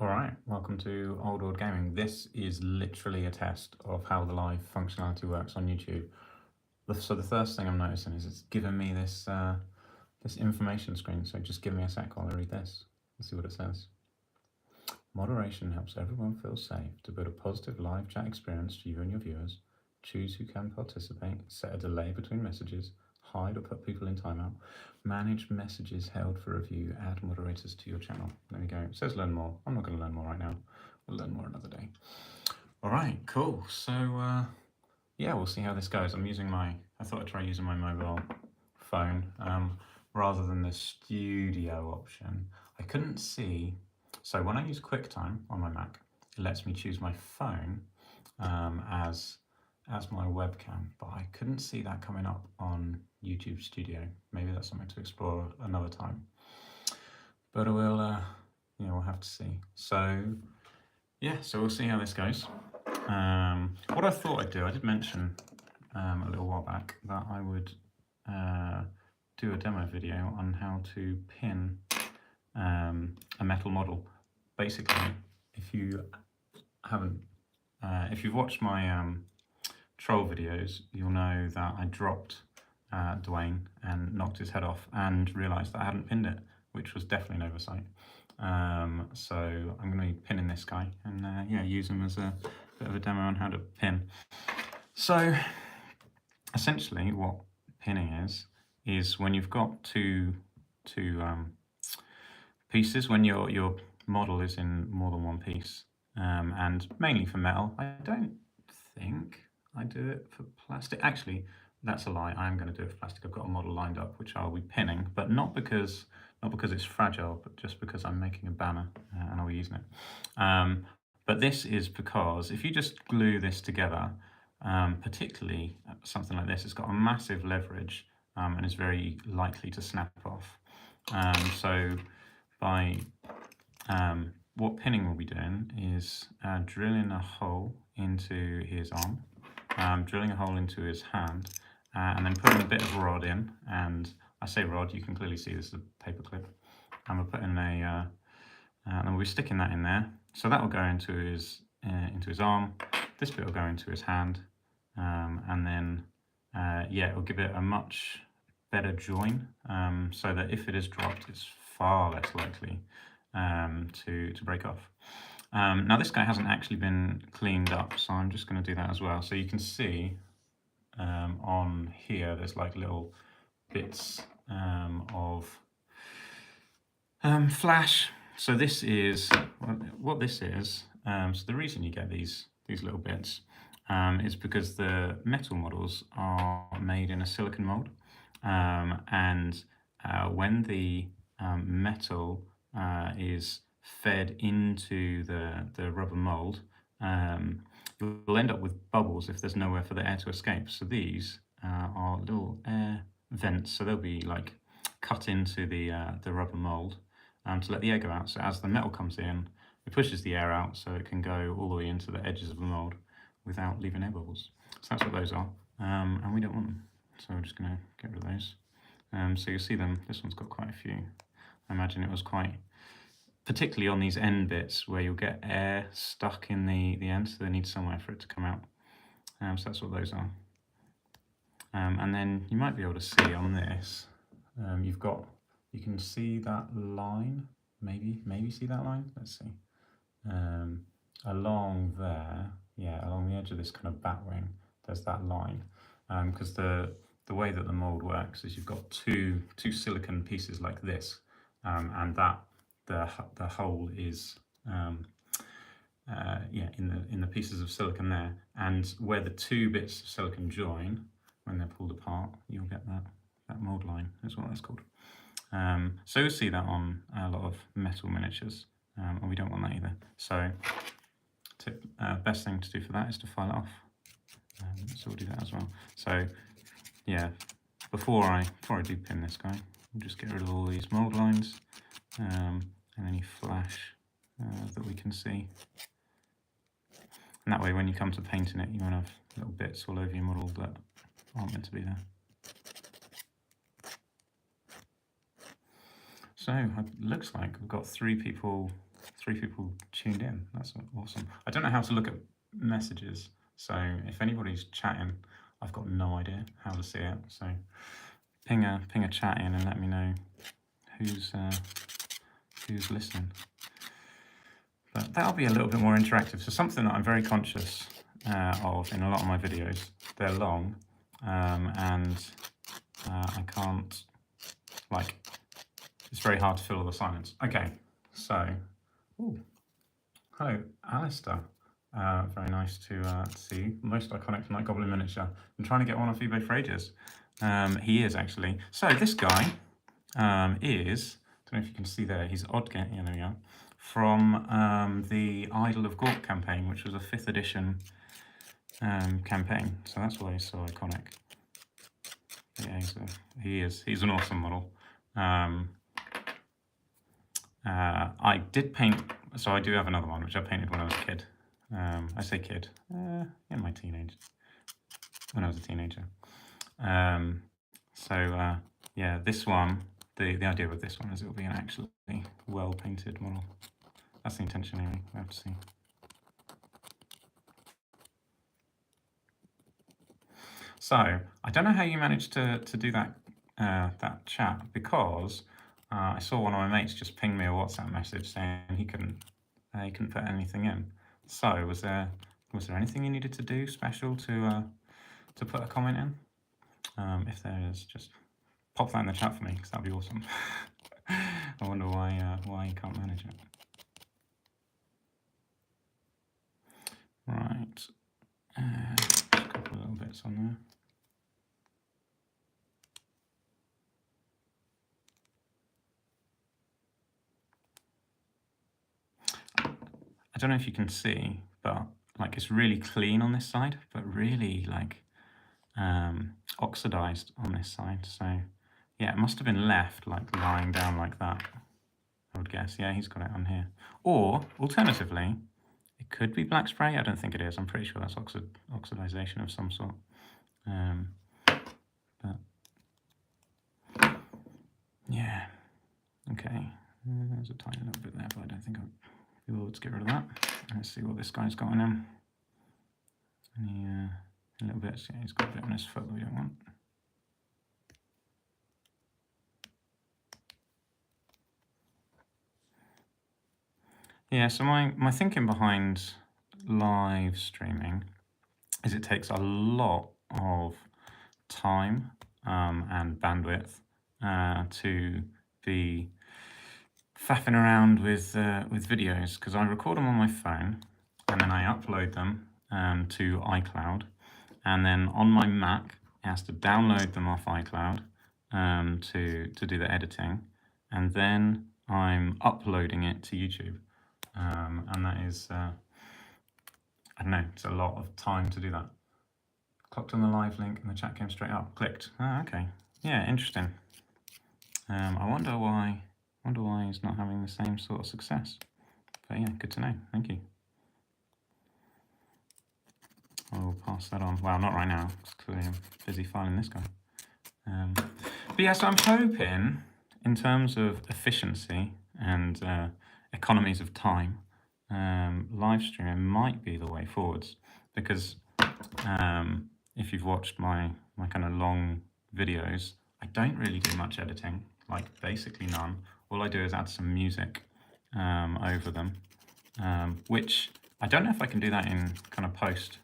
Alright, welcome to Old World Gaming. This is literally a test of how the live functionality works on YouTube. So the first thing I'm noticing is it's giving me this this information screen, so just give me a sec while I read this. Let's see what it says. Moderation helps everyone feel safe to build a positive live chat experience for you and your viewers. Choose who can participate, set a delay between messages, hide or put people in timeout, manage messages held for review, add moderators to your channel. There we go. It says learn more. I'm not going to learn more right now. We'll learn more another day. All right, cool. So yeah, we'll see how this goes. I thought I'd try using my mobile phone rather than the studio option. I couldn't see, so when I use QuickTime on my Mac, it lets me choose my phone as my webcam, but I couldn't see that coming up on YouTube Studio. Maybe that's something to explore another time. But we'll have to see. So yeah, so we'll see how this goes. What I thought I'd do, I did mention a little while back that I would do a demo video on how to pin a metal model. Basically, if you've watched my troll videos, you'll know that I dropped Dwayne and knocked his head off and realised that I hadn't pinned it, which was definitely an oversight. So I'm going to be pinning this guy and yeah, use him as a bit of a demo on how to pin. So essentially what pinning is when you've got two pieces, when your model is in more than one piece, and mainly for metal. I don't think I do it for plastic. Actually, that's a lie. I am going to do it for plastic. I've got a model lined up which I'll be pinning, but not because it's fragile, but just because I'm making a banner and I'll be using it. But this is because if you just glue this together, particularly something like this, it's got a massive leverage and is very likely to snap off. So by what pinning we'll be doing is drilling a hole into his arm, drilling a hole into his hand, and then putting a bit of rod in. And I say rod, you can clearly see this is a paper clip. And we're putting and we'll be sticking that in there. So that will go into his arm. This bit will go into his hand, and then yeah, it will give it a much better join, so that if it is dropped, it's far less likely to break off. Now this guy hasn't actually been cleaned up, so I'm just going to do that as well. So you can see on here there's like little bits of flash. So this is what this is. So the reason you get these little bits is because the metal models are made in a silicon mold, and when the metal is fed into the rubber mold, you'll end up with bubbles if there's nowhere for the air to escape. So these are little air vents, so they'll be like cut into the rubber mold to let the air go out. So as the metal comes in, it pushes the air out so it can go all the way into the edges of the mold without leaving air bubbles. So that's what those are, and we don't want them. So we're just going to get rid of those. So you'll see them, this one's got quite a few. I imagine it was quite, particularly on these end bits where you'll get air stuck in the end, so they need somewhere for it to come out. So that's what those are. And then you might be able to see on this, you can see that line, maybe see that line, let's see. Along there, yeah, along the edge of this kind of bat wing, there's that line. Because the way that the mold works is you've got two silicon pieces like this, and that the hole is yeah, in the pieces of silicon there, and where the two bits of silicon join, when they're pulled apart, you'll get that mold line, is what that's called. So you'll see that on a lot of metal miniatures, and we don't want that either. So best thing to do for that is to file it off. So we'll do that as well. So yeah, before I do pin this guy, we'll just get rid of all these mold lines and any flash that we can see. And that way, when you come to painting it, you won't have little bits all over your model that aren't meant to be there. So it looks like we've got 3 people 3 people tuned in. That's awesome. I don't know how to look at messages, so if anybody's chatting, I've got no idea how to see it. So ping a chat in and let me know who's listening. But that'll be a little bit more interactive. So something that I'm very conscious of in a lot of my videos. They're long, and I can't, like, it's very hard to fill all the silence. Okay, so, ooh, hello, Alistair. Very nice to see you. Most iconic Night Goblin miniature. I'm trying to get one off eBay for ages. He is actually. So this guy is, I don't know if you can see there, he's Oddgit, there we are, from the Idol of Gork campaign, which was a 5th edition campaign. So that's why he's so iconic. But yeah, he's an awesome model. I did paint, so I do have another one, which I painted when I was a kid. I say kid, in my teenage, when I was a teenager. Yeah, this one, the idea with this one is it will be an actually well painted model. That's the intention anyway, we'll have to see. So, I don't know how you managed to do that that chat, because I saw one of my mates just ping me a WhatsApp message saying he couldn't put anything in. So was there anything you needed to do special to put a comment in? If there is, just pop that in the chat for me, because that'd be awesome. I wonder why you can't manage it. Right, just a couple of little bits on there. I don't know if you can see, but like it's really clean on this side, but really like oxidized on this side. So yeah, it must have been left like lying down like that, I would guess. Yeah, he's got it on here. Or alternatively, it could be black spray. I don't think it is. I'm pretty sure that's oxidization of some sort. But yeah, okay. There's a tiny little bit there, but I don't think I'll be able to get rid of that. Let's see what this guy's got on him. A little bit. Yeah, he's got a bit on his foot that we don't want. Yeah, so my thinking behind live streaming is it takes a lot of time and bandwidth to be faffing around with videos, because I record them on my phone and then I upload them to iCloud, and then on my Mac it has to download them off iCloud to do the editing, and then I'm uploading it to YouTube. And that is, I don't know, it's a lot of time to do that. Clicked on the live link and the chat came straight up. Clicked. Oh, okay. Yeah, interesting. I wonder why he's not having the same sort of success. But yeah, good to know. Thank you. I'll pass that on. Well, not right now. Clearly I'm busy filing this guy. But yeah, so I'm hoping, in terms of efficiency and economies of time, live streaming might be the way forwards, because if you've watched my kind of long videos, I don't really do much editing, like basically none. All I do is add some music over them, which I don't know if I can do that in kind of post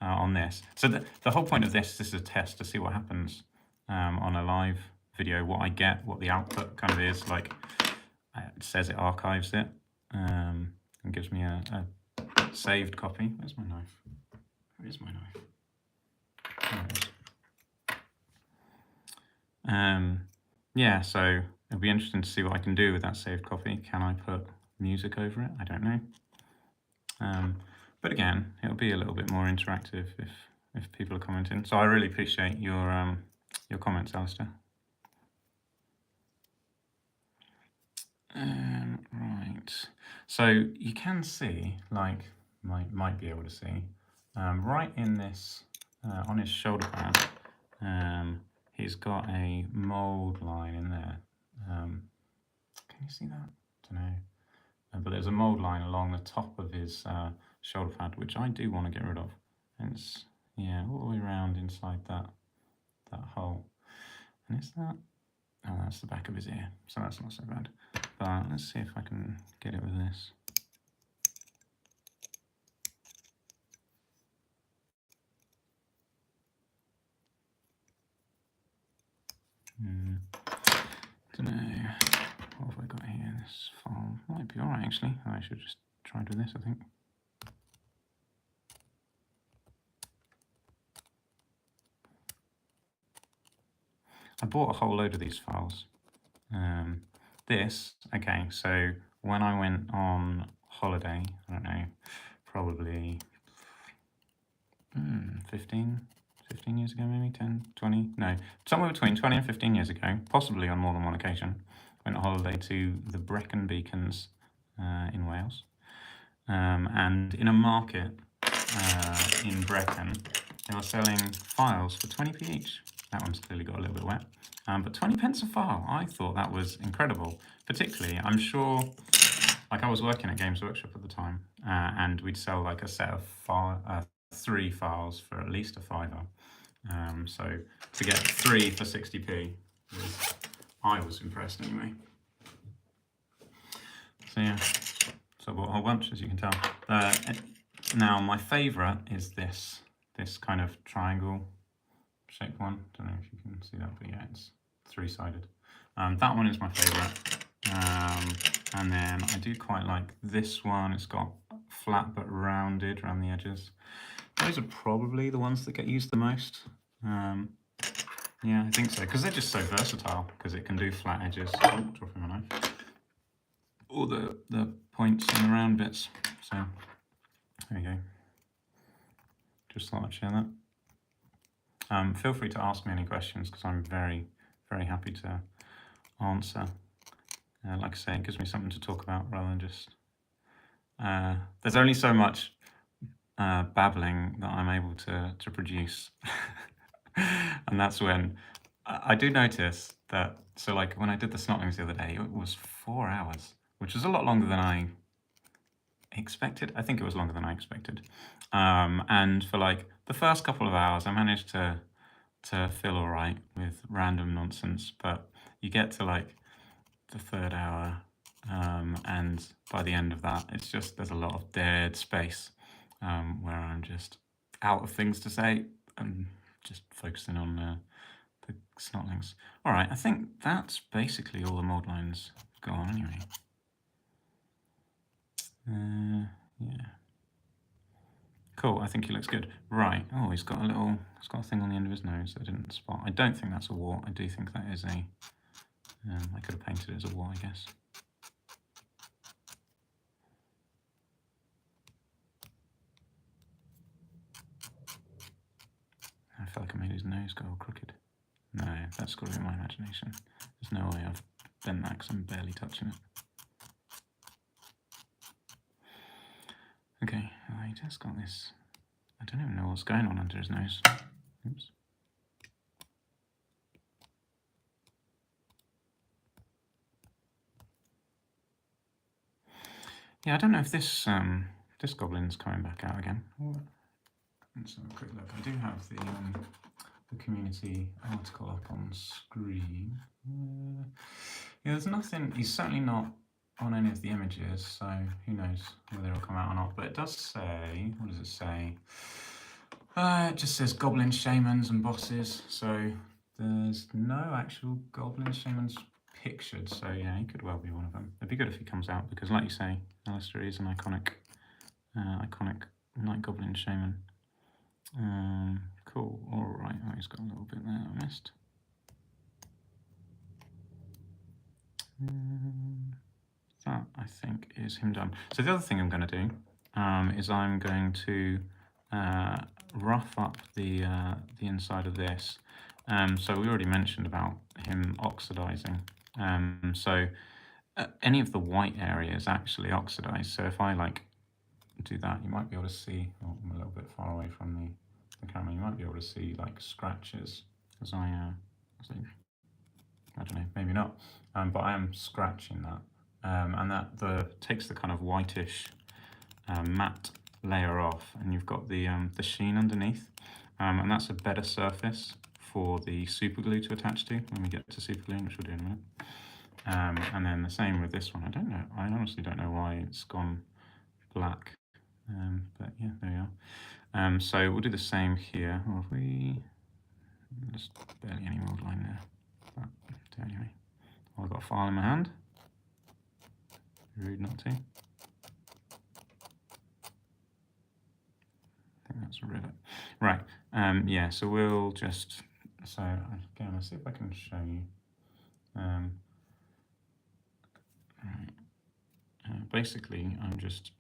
on this. So the whole point of this is a test to see what happens on a live video, what I get, what the output kind of is. Like, it says it archives it and gives me a saved copy. Where's my knife? Where is my knife? There it is. Yeah, so it'll be interesting to see what I can do with that saved copy. Can I put music over it? I don't know. But again, it'll be a little bit more interactive if people are commenting. So I really appreciate your comments, Alistair. Right, so you can see, like, might be able to see, right in this, on his shoulder pad, he's got a mould line in there. Can you see that? I don't know. but there's a mould line along the top of his shoulder pad, which I do want to get rid of. And it's, yeah, all the way around inside that hole. And is that? Oh, that's the back of his ear, so that's not so bad. But let's see if I can get it with this. Don't know. What have I got here? This file might be alright actually. I should just try to do this, I think. I bought a whole load of these files. Okay, so when I went on holiday, I don't know, probably 15 years ago, maybe 10, 20, no, somewhere between 20 and 15 years ago, possibly on more than one occasion, went on holiday to the Brecon Beacons in Wales. And in a market in Brecon, they were selling files for 20p each. That one's clearly got a little bit wet. But 20 pence a file, I thought that was incredible. Particularly, I'm sure, like I was working at Games Workshop at the time, and we'd sell like a set of 3 files for at least a £5. So to get 3 for 60p, I was impressed anyway. So yeah, so I bought a whole bunch, as you can tell. Now my favourite is this kind of triangle shaped one. Don't know if you can see that, but yeah, it's 3-sided. That one is my favourite. And then I do quite like this one. It's got flat but rounded around the edges. Those are probably the ones that get used the most. Yeah, I think so, because they're just so versatile, because it can do flat edges. Oh, dropping my knife. Or the points and the round bits. So there you go. Just thought I'd share that. Feel free to ask me any questions, because I'm very, very happy to answer. Like I say, it gives me something to talk about rather than just... there's only so much babbling that I'm able to produce. And that's when I do notice that, so like when I did the snotlings the other day, it was 4 hours, which was a lot longer than I expected. I think it was longer than I expected. And for like the first couple of hours, I managed to feel all right with random nonsense, but you get to like the 3rd hour, and by the end of that, it's just, there's a lot of dead space where I'm just out of things to say and just focusing on the snotlings. All right, I think that's basically all the mould lines go on anyway. Yeah. Cool, I think he looks good. Right, oh, he's got a thing on the end of his nose that I didn't spot. I don't think that's a wart. I do think that is a, I could have painted it as a wart, I guess. I feel like I made his nose go all crooked. No, that's got to be my imagination. There's no way I've done that because I'm barely touching it. Okay, he just got this. I don't even know what's going on under his nose. Oops. Yeah, I don't know if this this goblin's coming back out again. Let's have a quick look. I do have the community article up on screen. Yeah, there's nothing. He's certainly not on any of the images, so who knows whether it'll come out or not. But it does say, what does it say? It just says goblin shamans and bosses. So there's no actual goblin shamans pictured. So yeah, he could well be one of them. It'd be good if he comes out, because like you say, Alistair is an iconic night goblin shaman. Cool. All right. Oh, he's got a little bit there I missed. That I think is him done. So the other thing I'm going to do is I'm going to rough up the inside of this. So we already mentioned about him oxidizing. So any of the white areas actually oxidize. So if I like do that, you might be able to see. Oh, I'm a little bit far away from the camera. You might be able to see like scratches as I don't know, maybe not. But I am scratching that, and that takes the kind of whitish matte layer off, and you've got the sheen underneath, and that's a better surface for the super glue to attach to when we get to super gluing, which we'll do in a minute. And then the same with this one. I honestly don't know why it's gone black, but yeah, there we are. So we'll do the same here. Or if we just barely any mold line there, but do anyway. Well, I've got a file in my hand. Rude not to. I think that's a rivet. Right. Yeah. So we'll just. So again, let's see if I can show you. Right. Basically, I'm just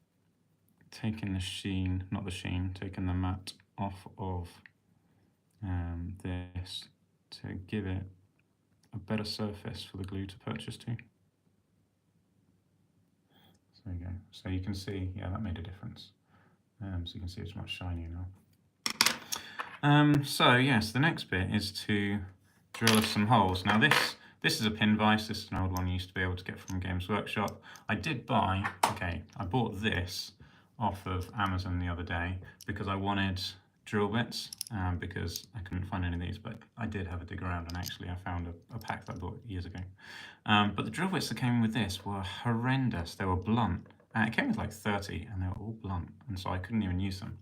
taking the sheen, not the sheen, taking the matte off of this to give it a better surface for the glue to purchase to. So there you go. So you can see, yeah, that made a difference. So you can see it's much shinier now. So yes, the next bit is to drill us some holes. Now this is a pin vise. This is an old one you used to be able to get from Games Workshop. I bought this off of Amazon the other day because I wanted drill bits, because I couldn't find any of these, but I did have a dig around, and actually I found a pack that I bought years ago. But the drill bits that came with this were horrendous. They were blunt. It came with like 30 and they were all blunt, and so I couldn't even use them.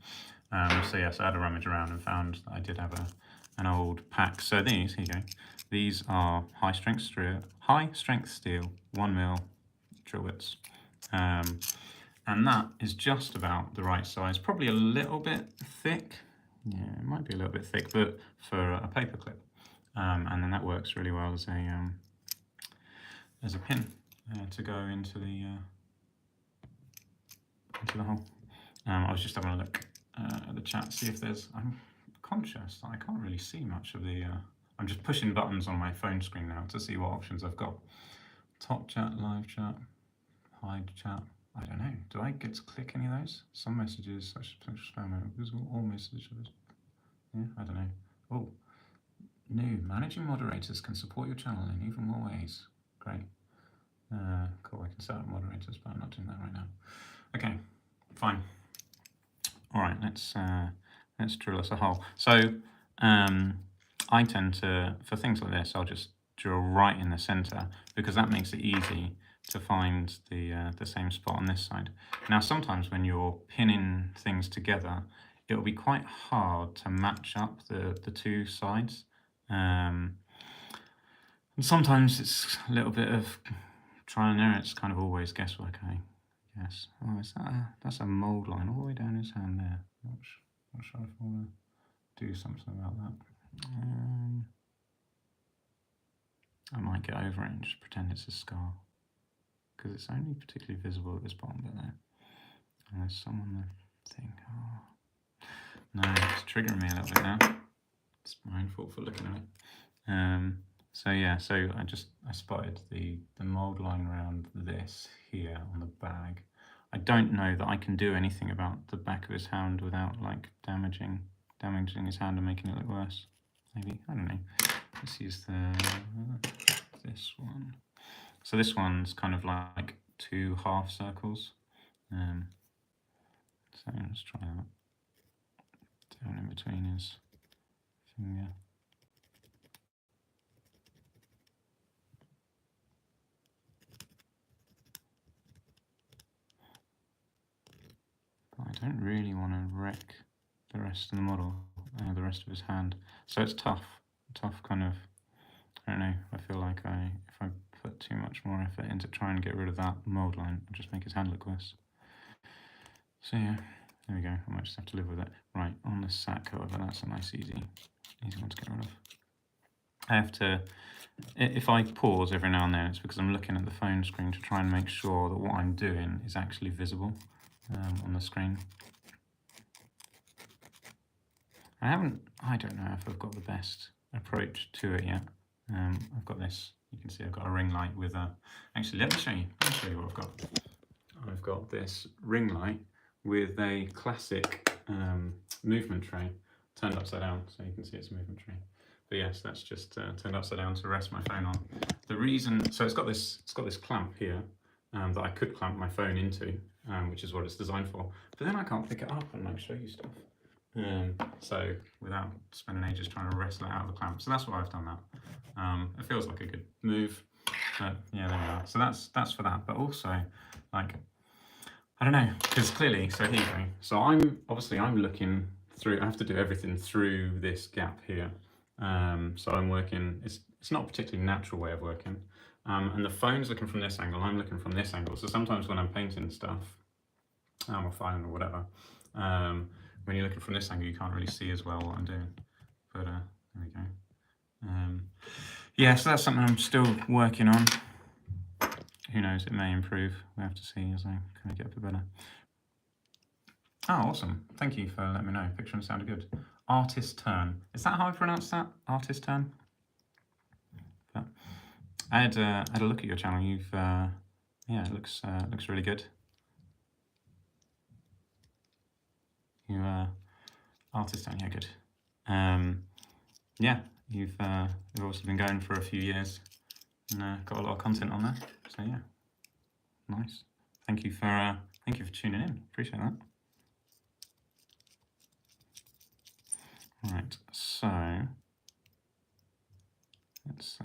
So yes, I had to rummage around and found that I did have an old pack. So these, here you go. These are high strength steel 1mm drill bits. And that is just about the right size, probably a little bit thick. Yeah, it might be a little bit thick, but for a paper clip. And then that works really well as a pin to go into the hole. I was just having a look at the chat, see if there's. I'm conscious that I can't really see much of the. I'm just pushing buttons on my phone screen now to see what options I've got. Top chat, live chat, hide chat. I don't know. Do I get to click any of those? Some messages, such as potential spam, visible, all messages. Yeah, I don't know. Oh, new managing moderators can support your channel in even more ways. Great. Cool. I can set up moderators, but I'm not doing that right now. Okay, fine. All right, let's drill us a hole. So I tend to, for things like this, I'll just drill right in the center because that makes it easy to find the same spot on this side. Now, sometimes when you're pinning things together, it'll be quite hard to match up the two sides. And sometimes it's a little bit of trial and error. It's kind of always guesswork, I guess. Oh, that's a mould line all the way down his hand there. Not sure if I want to do something about that. I might get over it and just pretend it's a scar, because it's only particularly visible at this bottom bit there. And there's some on the thing. Oh. No, it's triggering me a little bit now. It's my own fault for looking at it. So yeah, so I spotted the mould line around this here on the bag. I don't know that I can do anything about the back of his hand without like damaging his hand and making it look worse. Maybe, I don't know. Let's use this one. So this one's kind of like 2 half circles. So let's try that. Down in between his finger. But I don't really want to wreck the rest of the model, the rest of his hand. So it's tough kind of, I don't know, I feel like if I put too much more effort into trying to get rid of that mould line, I'll just make his hand look worse. So yeah, there we go, I might just have to live with it. Right, on the sack, however, that's a nice easy one to get rid of. I have to, if I pause every now and then, it's because I'm looking at the phone screen to try and make sure that what I'm doing is actually visible on the screen. I don't know if I've got the best approach to it yet. I've got this, you can see I've got a ring light with a, actually let me show you what I've got. I've got this ring light with a classic movement tray turned upside down, so you can see it's a movement tray. But yes, that's just turned upside down to rest my phone on. The reason, so it's got this clamp here, that I could clamp my phone into, which is what it's designed for. But then I can't pick it up and like show you stuff. So without spending ages trying to wrestle it out of the clamp. So that's why I've done that. It feels like a good move. But yeah, there we are. So that's for that. But also, like, I don't know, because clearly, so here you go. So I'm looking through, I have to do everything through this gap here. So I'm working, it's not a particularly natural way of working. And the phone's looking from this angle, I'm looking from this angle. So sometimes when I'm painting stuff, or filing or whatever, when you're looking from this angle, you can't really see as well what I'm doing. But there we go. Yeah, so that's something I'm still working on. Who knows, it may improve. We have to see as I kind of get a bit better. Oh, awesome. Thank you for letting me know. Picture sounded good. Artist Turn. Is that how I pronounce that? Artist Turn? But I had a look at your channel. You've, yeah, it looks really good. You, Artist Turn, yeah, good. Yeah, you've also been going for a few years and got a lot of content on there. So yeah, nice. Thank you for tuning in. Appreciate that. Right, so let's.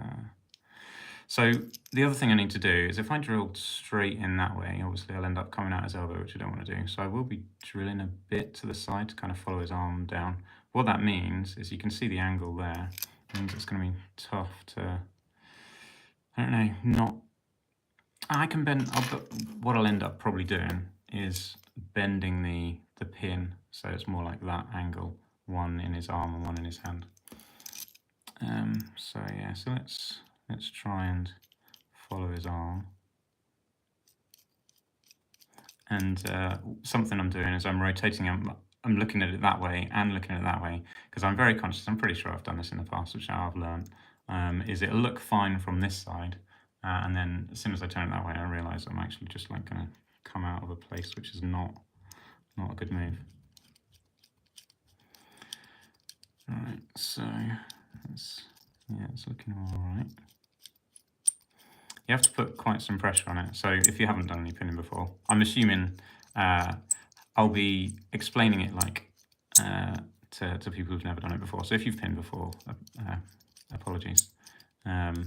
So the other thing I need to do is if I drilled straight in that way, obviously I'll end up coming out his elbow, which I don't want to do. So I will be drilling a bit to the side to kind of follow his arm down. What that means is you can see the angle there. It means it's going to be tough to, I don't know, not, I can bend, what I'll end up probably doing is bending the pin so it's more like that angle, one in his arm and one in his hand. So yeah, so let's try and follow his arm. And something I'm doing is I'm rotating him. I'm looking at it that way and looking at it that way because I'm very conscious. I'm pretty sure I've done this in the past, which I've learned. Is it'll look fine from this side, and then as soon as I turn it that way, I realise I'm actually just like going to come out of a place which is not a good move. All right, so it's looking all right. You have to put quite some pressure on it. So if you haven't done any pinning before, I'm assuming I'll be explaining it like to people who've never done it before. So if you've pinned before, apologies. But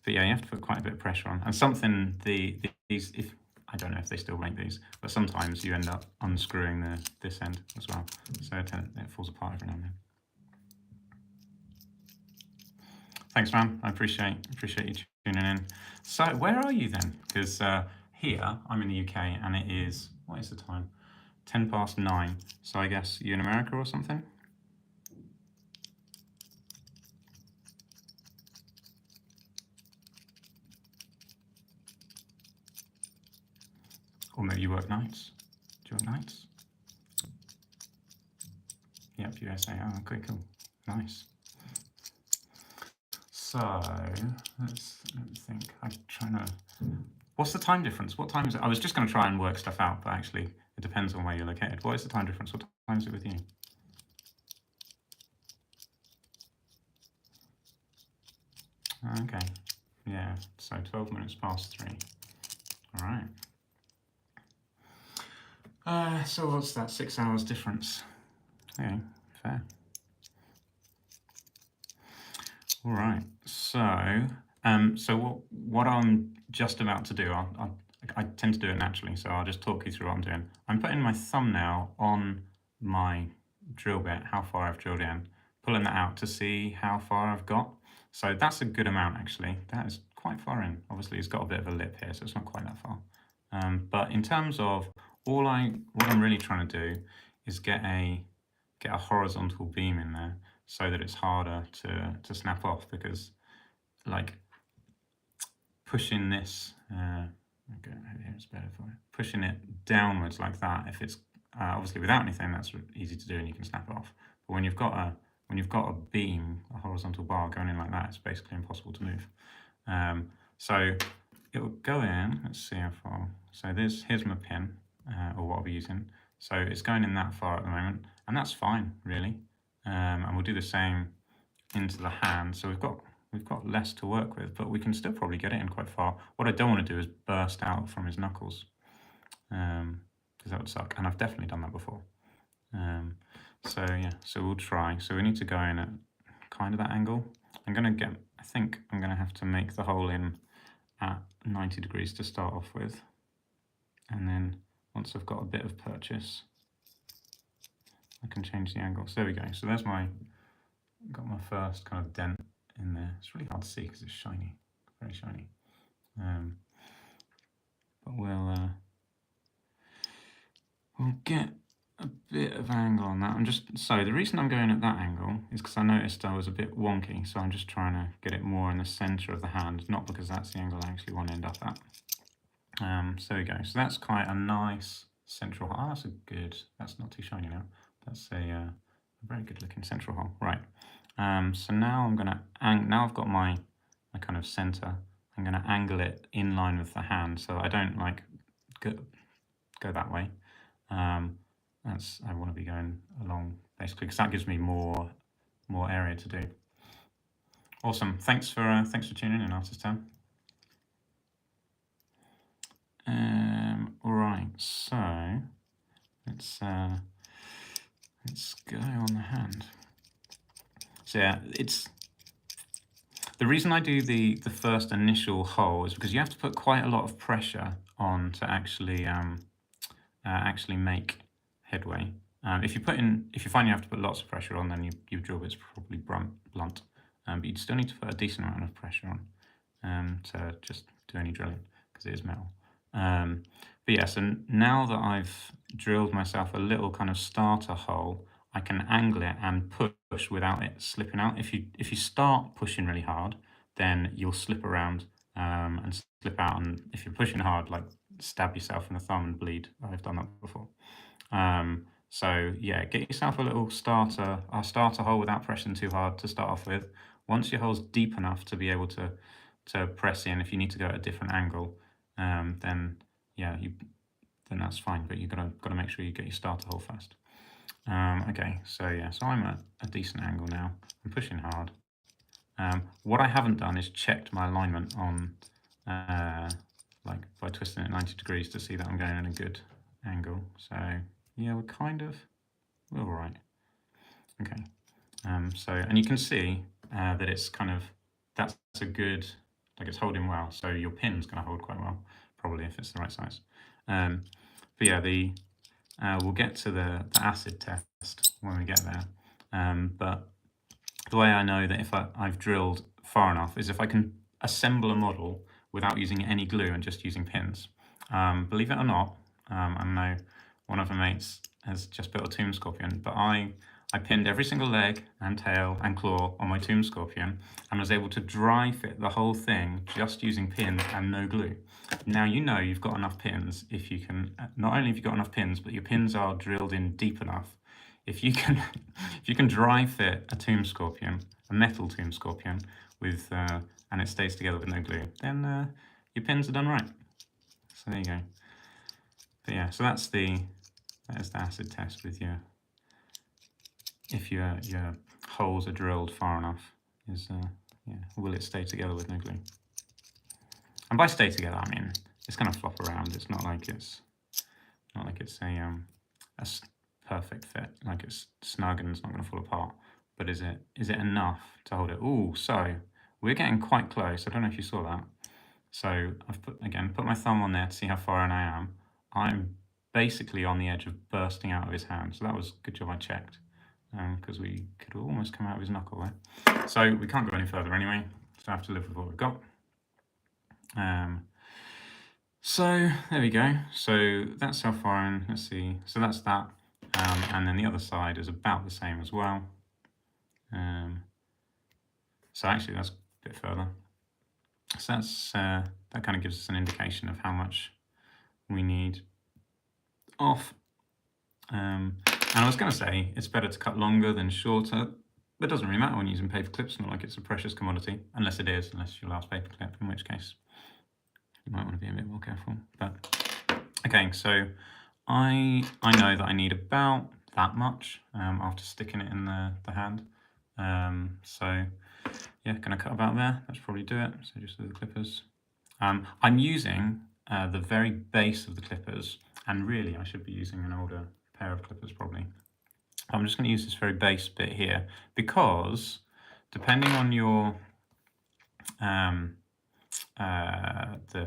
yeah, you have to put quite a bit of pressure on. And something these, if I don't know if they still make these, but sometimes you end up unscrewing this end as well. So it falls apart every now and then. Thanks, man. I appreciate you tuning in. So where are you then? Because here I'm in the UK and it is, what is the time? 9:10. So I guess you're in America or something? Or maybe you work nights. Do you work nights? Yep, USA. Oh, okay, cool. Nice. So let me think. I'm trying to. What's the time difference? What time is it? I was just going to try and work stuff out, but actually it depends on where you're located. What is the time difference? What time is it with you? Okay. Yeah. So 12 minutes past 3. All right. So what's that? 6 hours difference. Okay. Fair. All right, so what I'm just about to do, I tend to do it naturally, so I'll just talk you through what I'm doing. I'm putting my thumbnail on my drill bit, how far I've drilled in, pulling that out to see how far I've got. So that's a good amount actually. That is quite far in. Obviously it's got a bit of a lip here, so it's not quite that far. But in terms of what I'm really trying to do is get a horizontal beam in there, so that it's harder to snap off, because like pushing this, okay, here's better for it. Pushing it downwards like that, if it's obviously without anything, that's easy to do and you can snap it off. But when you've got a beam, a horizontal bar going in like that, it's basically impossible to move. So it will go in. Let's see how far. So here's my pin, or what I'll be using. So it's going in that far at the moment, and that's fine, really. And we'll do the same into the hand. So we've got we've got less to work with, but we can still probably get it in quite far. What I don't want to do is burst out from his knuckles, because that would suck, and I've definitely done that before. So yeah, so we'll try. So we need to go in at kind of that angle. I think I'm gonna have to make the hole in at 90 degrees to start off with. And then once I've got a bit of purchase, I can change the angle. So there we go. So there's got my first kind of dent in there. It's really hard to see because it's shiny, very shiny. But we'll get a bit of angle on that. So the reason I'm going at that angle is because I noticed I was a bit wonky. So I'm just trying to get it more in the center of the hand, not because that's the angle I actually want to end up at. So there we go. So that's quite a nice central hole. Oh, that's not too shiny now. That's a very good looking central hole. Right. So now now I've got my kind of center. I'm gonna angle it in line with the hand, so I don't like go that way. I want to be going along basically because that gives me more area to do. Awesome. Thanks for tuning in, Artist Town. All right. So let's go on the hand. So yeah, the reason I do the first initial hole is because you have to put quite a lot of pressure on to actually make headway. If you find you have to put lots of pressure on, then your drill bit's probably blunt. But you'd still need to put a decent amount of pressure on to just do any drilling because it is metal. But yeah, so now that I've drilled myself a little kind of starter hole, I can angle it and push without it slipping out. If you start pushing really hard, then you'll slip around and slip out. And if you're pushing hard, like stab yourself in the thumb and bleed. I've done that before. So yeah, get yourself a little starter hole without pressing too hard to start off with. Once your hole's deep enough to be able to press in, if you need to go at a different angle, then yeah, then that's fine. But you've got to make sure you get your starter hole first. Okay, so yeah, so I'm at a decent angle now. I'm pushing hard. What I haven't done is checked my alignment on, like by twisting it 90 degrees to see that I'm going in a good angle. So yeah, we're all right. Okay, so, and you can see that it's that's a good, like it's holding well. So your pin's going to hold quite well, probably if it's the right size. But yeah, we'll get to the acid test when we get there. But the way I know that if I've drilled far enough is if I can assemble a model without using any glue and just using pins. Believe it or not, I know one of my mates has just built a tomb scorpion, but I pinned every single leg and tail and claw on my tomb scorpion and was able to dry fit the whole thing just using pins and no glue. Now you know you've got enough pins if you can, not only have you got enough pins, but your pins are drilled in deep enough. If you can dry fit a tomb scorpion, a metal tomb scorpion, with and it stays together with no glue, then your pins are done right. So there you go. But yeah, so that is the acid test with if your holes are drilled far enough, yeah, will it stay together with no glue? And by stay together, I mean it's going to flop around. It's not like it's a perfect fit, like it's snug and it's not going to fall apart. But is it enough to hold it? Ooh, so we're getting quite close. I don't know if you saw that. So I've put my thumb on there to see how far in I am. I'm basically on the edge of bursting out of his hand. So that was a good job I checked, because we could almost come out of his knuckle there. So we can't go any further anyway, so I have to live with what we've got. So there we go. So that's how far in. Let's see. So that's that. And then the other side is about the same as well. So actually that's a bit further. So that's that kind of gives us an indication of how much we need off. And I was going to say it's better to cut longer than shorter, but it doesn't really matter when using paper clips. Not like it's a precious commodity, unless it is, unless your last paper clip, in which case you might want to be a bit more careful. But okay, so I know that I need about that much after sticking it in the hand. So yeah, going to cut about there. That's probably do it. So just the clippers. I'm using the very base of the clippers, and really I should be using an older pair of clippers probably. I'm just going to use this very base bit here because depending on your the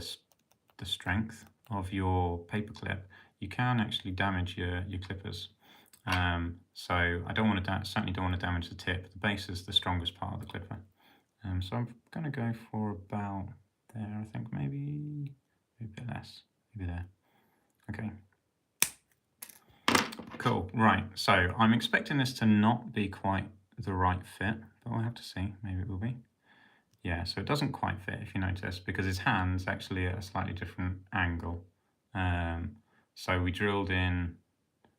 strength of your paperclip, you can actually damage your clippers. So I don't want to certainly don't want to damage the tip. The base is the strongest part of the clipper. So I'm going to go for about there, I think, maybe a bit less, maybe there. Okay. Cool, right, so I'm expecting this to not be quite the right fit, but we'll have to see, maybe it will be. Yeah, so it doesn't quite fit, if you notice, because his hand's actually at a slightly different angle. So we drilled in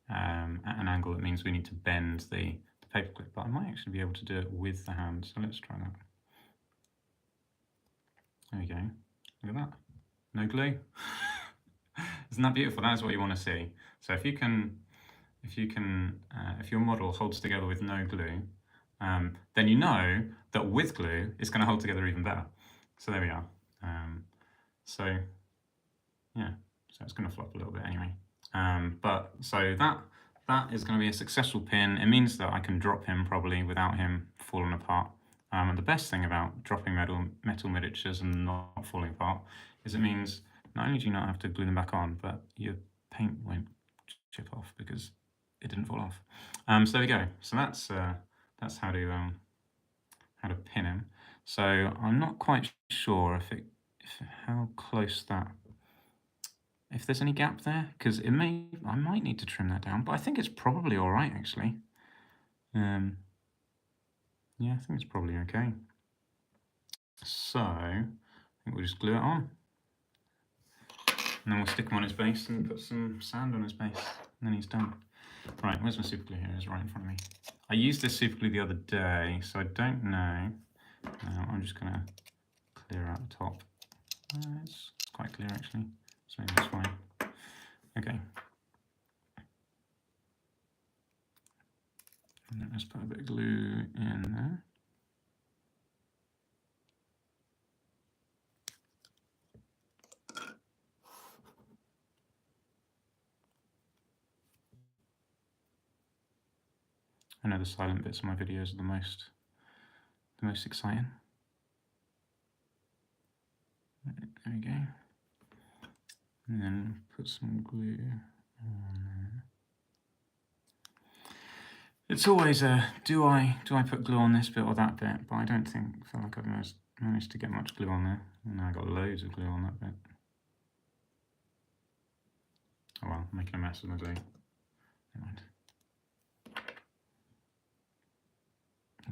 at an angle that means we need to bend the paperclip, but I might actually be able to do it with the hand, so let's try that. There we go, look at that, no glue. Isn't that beautiful? That is what you want to see. So if your model holds together with no glue, then you know that with glue it's going to hold together even better. So there we are. So yeah, so it's going to flop a little bit anyway. But so that is going to be a successful pin. It means that I can drop him probably without him falling apart. And the best thing about dropping metal miniatures and not falling apart is it means not only do you not have to glue them back on, but your paint won't chip off because it didn't fall off. So there we go. So that's how to pin him. So I'm not quite sure how close if there's any gap there, because I might need to trim that down, but I think it's probably all right actually. Yeah, I think it's probably okay. So I think we'll just glue it on. And then we'll stick him on his base and put some sand on his base, and then he's done. Right, where's my super glue here? It's right in front of me. I used this super glue the other day, so I don't know. I'm just going to clear out the top. It's quite clear actually, so maybe that's fine. Okay. And then let's put a bit of glue in there. I know the silent bits of my videos are the most exciting. There we go. And then put some glue on there. It's always do I put glue on this bit or that bit, but I don't feel like I've managed to get much glue on there. And now I've got loads of glue on that bit. Oh well, I'm making a mess of my glue. Never mind.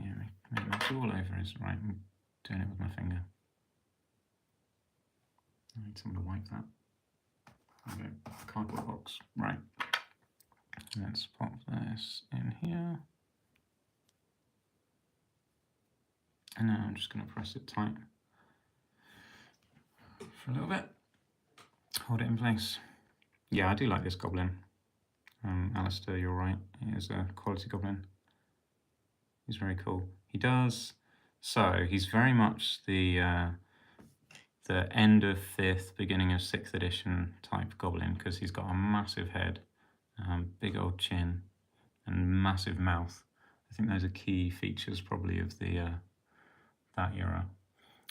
Yeah, make mess all over is right. I'm doing it with my finger. I need someone to wipe that. Okay, cardboard box. Right. Let's pop this in here. And now I'm just going to press it tight for a little bit. Hold it in place. Yeah, I do like this goblin. Alistair, you're right. He is a quality goblin. He's very cool. He's very much the end of 5th, beginning of 6th edition type goblin, because he's got a massive head, big old chin, and massive mouth. I think those are key features probably of that era.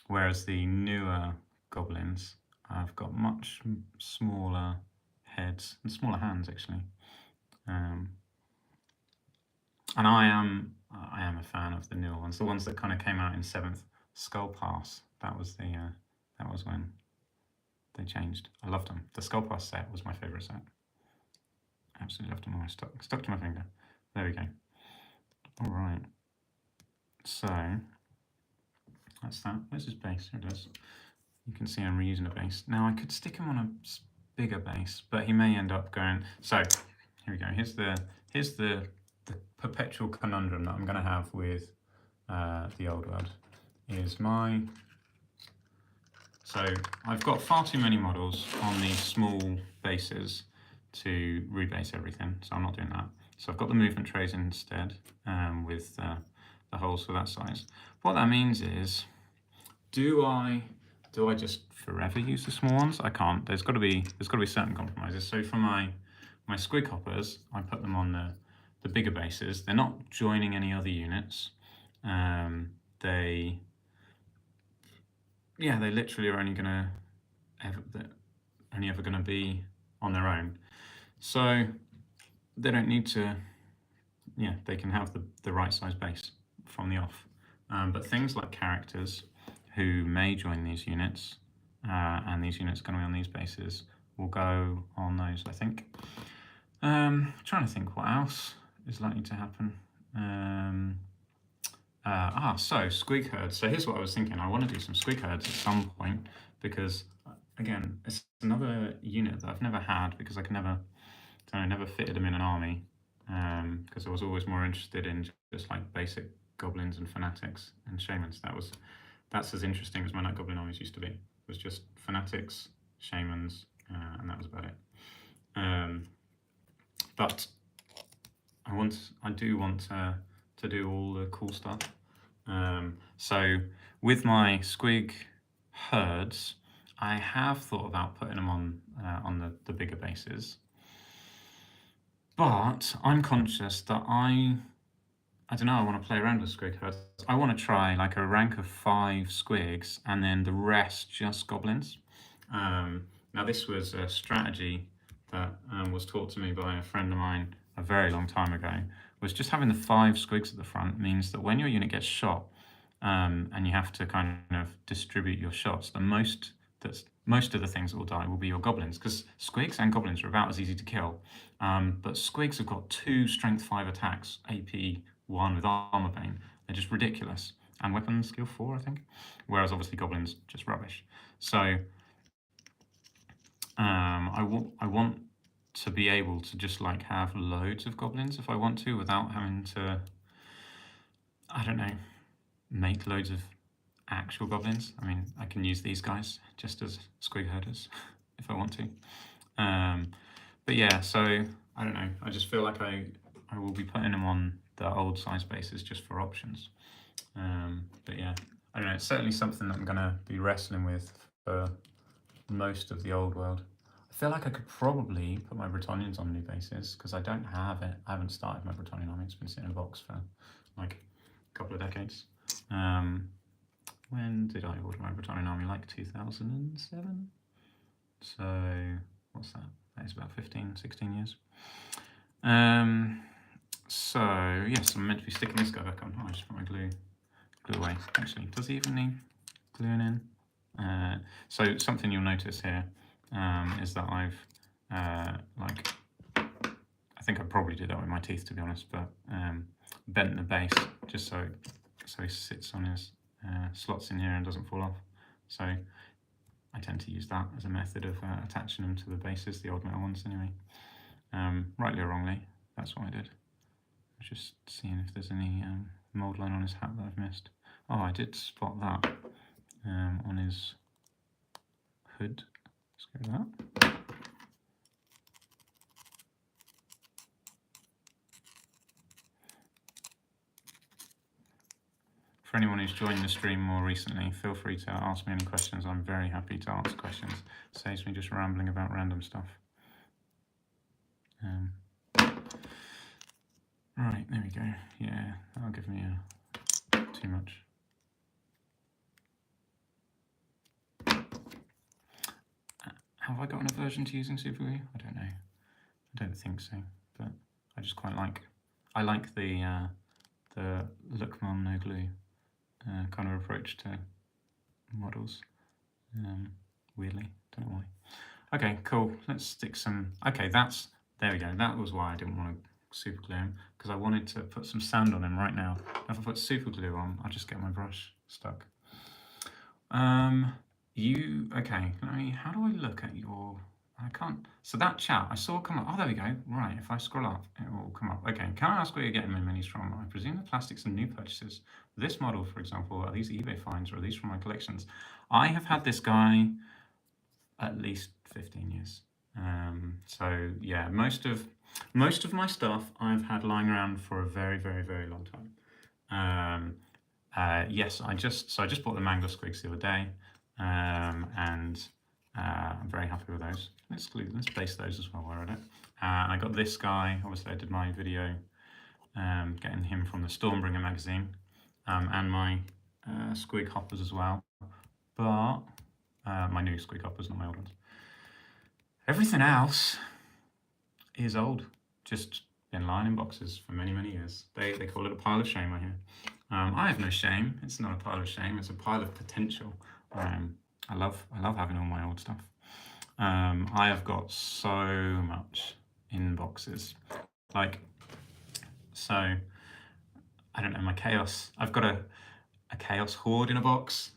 Whereas the newer goblins have got much smaller heads and smaller hands actually. And I am a fan of the newer ones, the ones that kind of came out in 7th. Skull Pass, that was when they changed. I loved them. The Skull Pass set was my favourite set. Absolutely loved them all. Stuck to my finger. There we go. All right. So that's that. Where's his base? Here it is. You can see I'm reusing a base. Now I could stick him on a bigger base, but he may end up going. So here we go. Here's the perpetual conundrum that I'm going to have with the Old World. So I've got far too many models on these small bases to rebase everything, so I'm not doing that. So I've got the movement trays instead with the the holes for that size. What that means is, do I just forever use the small ones? I can't. There's got to be certain compromises. So for my squig hoppers, I put them on the bigger bases. They're not joining any other units. They literally are only ever gonna be on their own. So they don't need to. Yeah, they can have the right size base from the off. But things like characters who may join these units, and these units are going to be on these bases, will go on those, I think. Trying to think what else is likely to happen. So squig herds. So here's what I was thinking. I want to do some squig herds at some point because, again, it's another unit that I've never had because I never fitted them in an army. Because I was always more interested in just like basic goblins and fanatics and shamans. That's as interesting as my night goblin armies used to be. It was just fanatics, shamans, and that was about it. But I do want to do all the cool stuff. So with my squig herds, I have thought about putting them on the bigger bases. But I'm conscious that I don't know, I want to play around with squig herds. I want to try like a rank of 5 squigs and then the rest just goblins. Now this was a strategy that was taught to me by a friend of mine a very long time ago, was just having the 5 squigs at the front means that when your unit gets shot, and you have to kind of distribute your shots, most of the things that will die will be your goblins, because squigs and goblins are about as easy to kill. But squigs have got 2 strength 5 attacks, AP 1 with armor bane. They're just ridiculous. And weapon skill 4, I think. Whereas obviously goblins, just rubbish. So I want to be able to just like have loads of goblins if I want to, without having to, I don't know, make loads of actual goblins. I mean, I can use these guys just as squig herders if I want to. But yeah, so I don't know. I just feel like I will be putting them on the old size bases just for options. But yeah, I don't know. It's certainly something that I'm going to be wrestling with for most of the old world. I feel like I could probably put my Bretonnians on new bases because I don't have it. I haven't started my Bretonnian army. It's been sitting in a box for like a couple of decades. When did I order my Bretonnian army? Like 2007? So what's that? That is about 15, 16 years. So yes, I'm meant to be sticking this guy back on. Oh, I just put my glue away. Actually, does he even need gluing in? So something you'll notice here is that I've I think I probably did that with my teeth, to be honest, but bent the base just so he sits on his slots in here and doesn't fall off. So I tend to use that as a method of attaching them to the bases, the old metal ones anyway. Rightly or wrongly, that's what I did. I was just seeing if there's any mould line on his hat that I've missed. Oh, I did spot that on his hood. Let's go with that. For anyone who's joined the stream more recently, feel free to ask me any questions. I'm very happy to answer questions. It saves me just rambling about random stuff. Right, there we go. Yeah, that'll give me too much. Have I got an aversion to using super glue? I don't know. I don't think so, but I just quite like. I like the look mum no glue kind of approach to models. Weirdly, don't know why. Okay, cool. Let's stick some. Okay, there we go. That was why I didn't want to super glue him, because I wanted to put some sand on him right now. If I put super glue on, I'll just get my brush stuck. Okay, how do I look at your, I can't, so that chat, I saw come up, oh there we go, right, if I scroll up, it will come up. Okay, can I ask where you're getting my minis from? I presume the plastics are new purchases. This model, for example, are these eBay finds or are these from my collections? I have had this guy at least 15 years. So yeah, most of my stuff I've had lying around for a very, very, very long time. Yes, I just bought the mango squigs the other day, and I'm very happy with those. Let's place those as well. Where are they? I got this guy. Obviously, I did my video getting him from the Stormbringer magazine, and my squig hoppers as well. But my new squig hoppers, not my old ones. Everything else is old. Just been lying in boxes for many, many years. They call it a pile of shame, I hear. I have no shame. It's not a pile of shame. It's a pile of potential. I love having all my old stuff. I have got so much in boxes. Like, so, I don't know, my chaos. I've got a chaos horde in a box.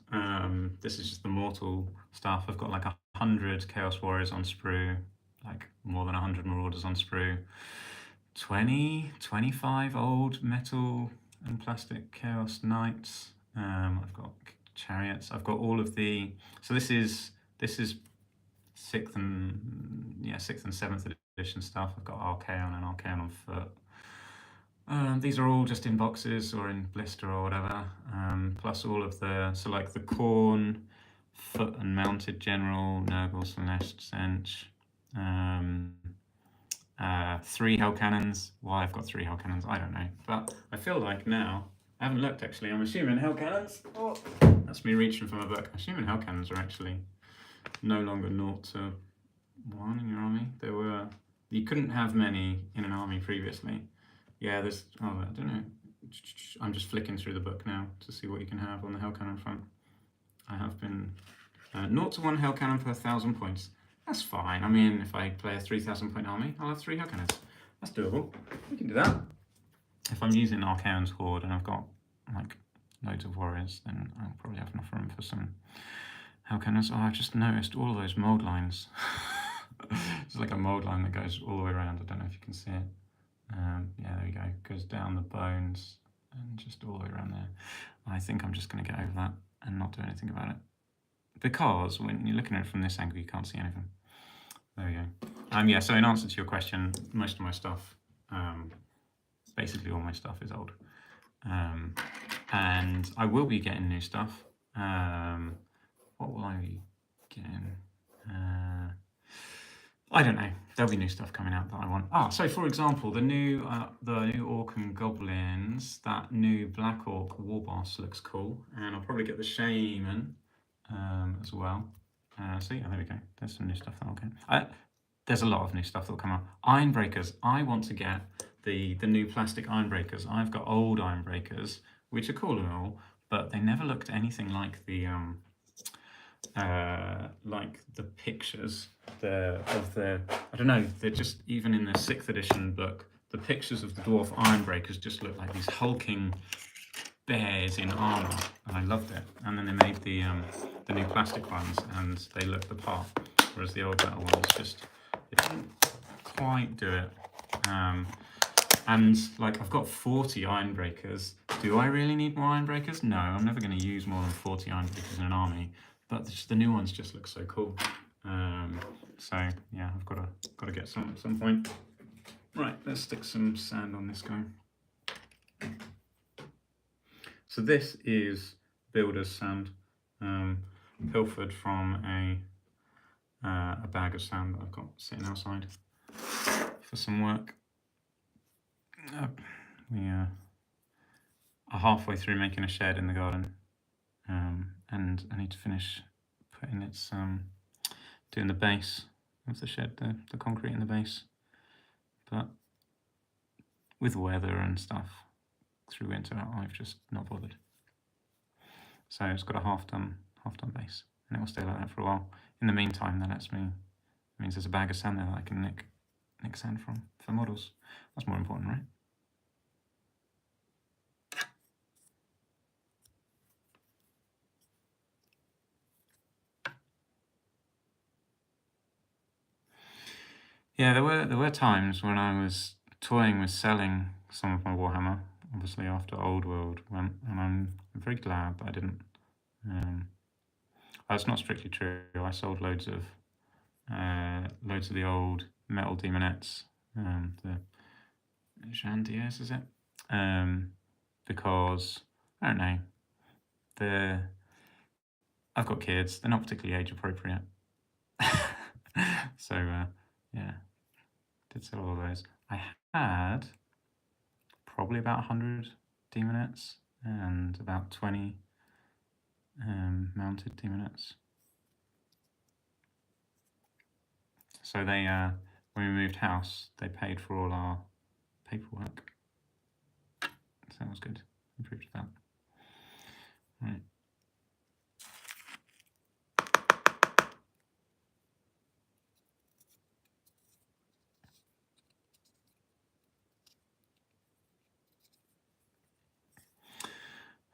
This is just the mortal stuff. I've got like 100 chaos warriors on sprue, like more than 100 marauders on sprue, 25 old metal and plastic chaos knights. I've got chariots. I've got all of the. So this is 6th and 7th edition stuff. I've got Archaon and Archaon on foot. These are all just in boxes or in blister or whatever. Plus all of the like the Khorne, foot and mounted general, Nurgle, Slaanesh, Stench. 3 hell cannons. Why I've got 3 hell cannons, I don't know. But I feel like now, I haven't looked actually, I'm assuming hell cannons, that's me reaching from a book. I'm assuming hell cannons are actually no longer 0 to 1 in your army. You couldn't have many in an army previously. Yeah, I don't know. I'm just flicking through the book now to see what you can have on the hell cannon front. I have been 0 to 1 hell cannon per 1,000 points. That's fine. I mean, if I play a 3,000 point army, I'll have 3 hell cannons. That's doable. We can do that. If I'm using Archaon's Horde and I've got like loads of warriors, then I'll probably have enough room for some hell cannons. Oh, I've just noticed all of those mould lines. It's like a mould line that goes all the way around. I don't know if you can see it. Yeah, there we go. Goes down the bones and just all the way around there. I think I'm just going to get over that and not do anything about it. Because when you're looking at it from this angle, you can't see anything. There we go. Yeah, so in answer to your question, most of my stuff, basically all my stuff is old. And I will be getting new stuff. What will I be getting? I don't know. There'll be new stuff coming out that I want. So for example, the new orc and goblins, that new black orc war boss looks cool, and I'll probably get the shaman as well. So yeah, there we go. There's some new stuff that I'll get. There's a lot of new stuff that'll come out. Iron breakers. I want to get the new plastic iron breakers. I've got old iron breakers, which are cool and all, but they never looked anything like the pictures I don't know, they're just, even in the 6th edition book, the pictures of the dwarf iron breakers just look like these hulking bears in armor, and I loved it. And then they made the new plastic ones, and they looked the part, whereas the old metal ones it didn't quite do it. And like, I've got 40 iron breakers. Do I really need more iron breakers? No, I'm never going to use more than 40 iron breakers in an army, but the new ones just look so cool. So yeah, I've got to get some at some point. Right, let's stick some sand on this guy. So this is builder's sand, pilfered from a bag of sand that I've got sitting outside for some work. We are halfway through making a shed in the garden, and I need to finish putting doing the base of the shed, the concrete in the base. But with weather and stuff through winter, I've just not bothered. So it's got a half done base, and it will stay like that for a while. In the meantime, that means there's a bag of sand there that I can nick sand from for models. That's more important, right? Yeah, there were times when I was toying with selling some of my Warhammer, obviously after Old World went, and I'm very glad that I didn't. That's not strictly true. I sold loads of the old metal demonettes, the Jean Diaz, is it? because, I don't know, I've got kids, they're not particularly age appropriate. So, yeah, did sell all of those. I had probably about 100 demonettes and about 20 mounted demonettes. So they, when we moved house, they paid for all our paperwork. So that was good. Improved that. Right.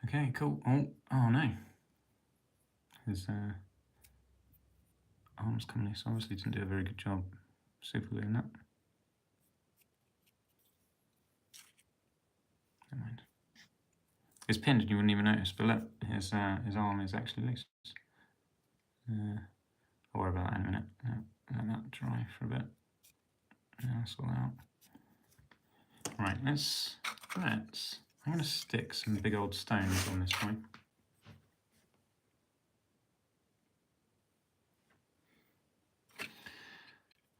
Okay, cool. Oh no. His arms come loose. Obviously didn't do a very good job super gluing that. Never mind. It's pinned and you wouldn't even notice, but look, his arm is actually loose. I'll worry about that in a minute. Let that dry for a bit. Now sort that out. Right, I'm going to stick some big old stones on this point.